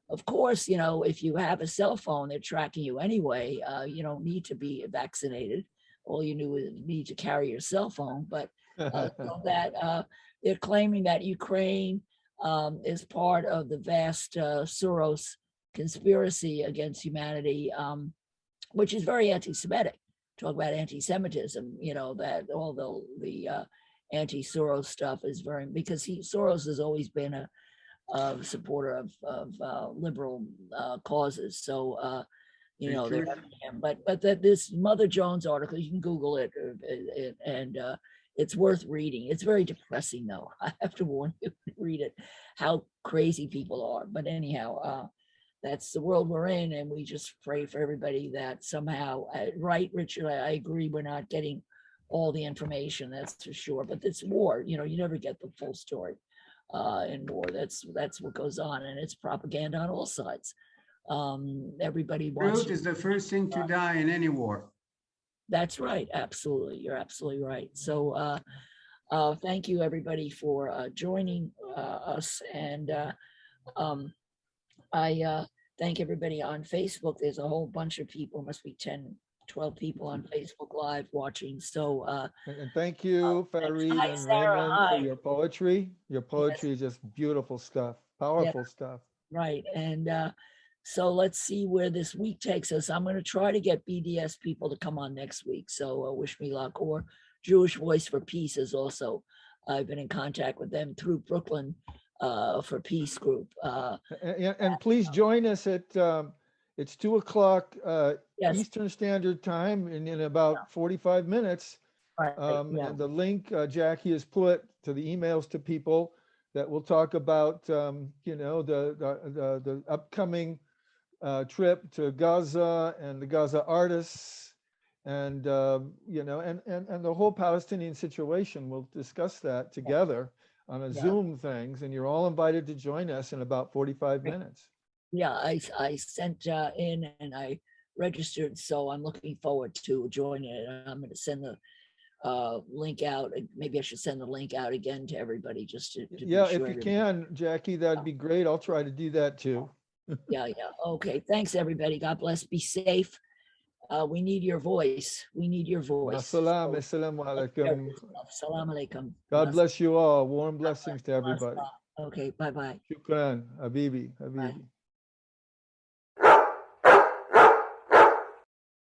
Of course, you know, if you have a cell phone, they're tracking you anyway. You don't need to be vaccinated. All you need to carry your cell phone. But so that they're claiming that Ukraine is part of the vast Soros conspiracy against humanity, which is very anti-Semitic. Talk about anti-Semitism, you know, that all the anti-Soros stuff is very, because Soros has always been a supporter of liberal causes. So, you know, but this Mother Jones article, you can Google it, and it's worth reading. It's very depressing, though. I have to warn you, read it, how crazy people are. But anyhow, that's the world we're in, and we just pray for everybody that somehow, right, Richard, I agree, we're not getting all the information, that's for sure. But it's war, you know, you never get the full story in war. That's what goes on, and it's propaganda on all sides. Everybody wants. Truth is the first thing to die in any war. That's right. Absolutely. You're absolutely right. So thank you everybody for joining us. And I thank everybody on Facebook. There's a whole bunch of people, must be 10, 12 people on Facebook Live watching. So and thank you, Farid hi, and Sarah. Raymond, Hi. for your poetry. Your poetry is just beautiful stuff, powerful stuff. Right. And so let's see where this week takes us. I'm going to try to get BDS people to come on next week. So wish me luck. Or Jewish Voice for Peace is also, I've been in contact with them through Brooklyn for Peace Group. And please join us at, it's 2:00 Yes. Eastern Standard Time in about 45 minutes. Right. And the link Jackie has put to the emails to people that will talk about, you know, the upcoming trip to Gaza and the Gaza artists, and you know, and the whole Palestinian situation. We'll discuss that together on a Zoom things, and you're all invited to join us in about 45 minutes. Yeah, I sent in and I registered, so I'm looking forward to joining it. I'm going to send the link out. Maybe I should send the link out again to everybody just to Yeah, be sure if you can, Jackie, that'd be great. I'll try to do that too. Yeah. Okay. Thanks, everybody. God bless. Be safe. We need your voice. We need your voice. Assalamu alaikum. Assalamu alaikum. God bless you all. Warm blessings to everybody. Okay. Bye-bye. Shukran, Habibi. Bye.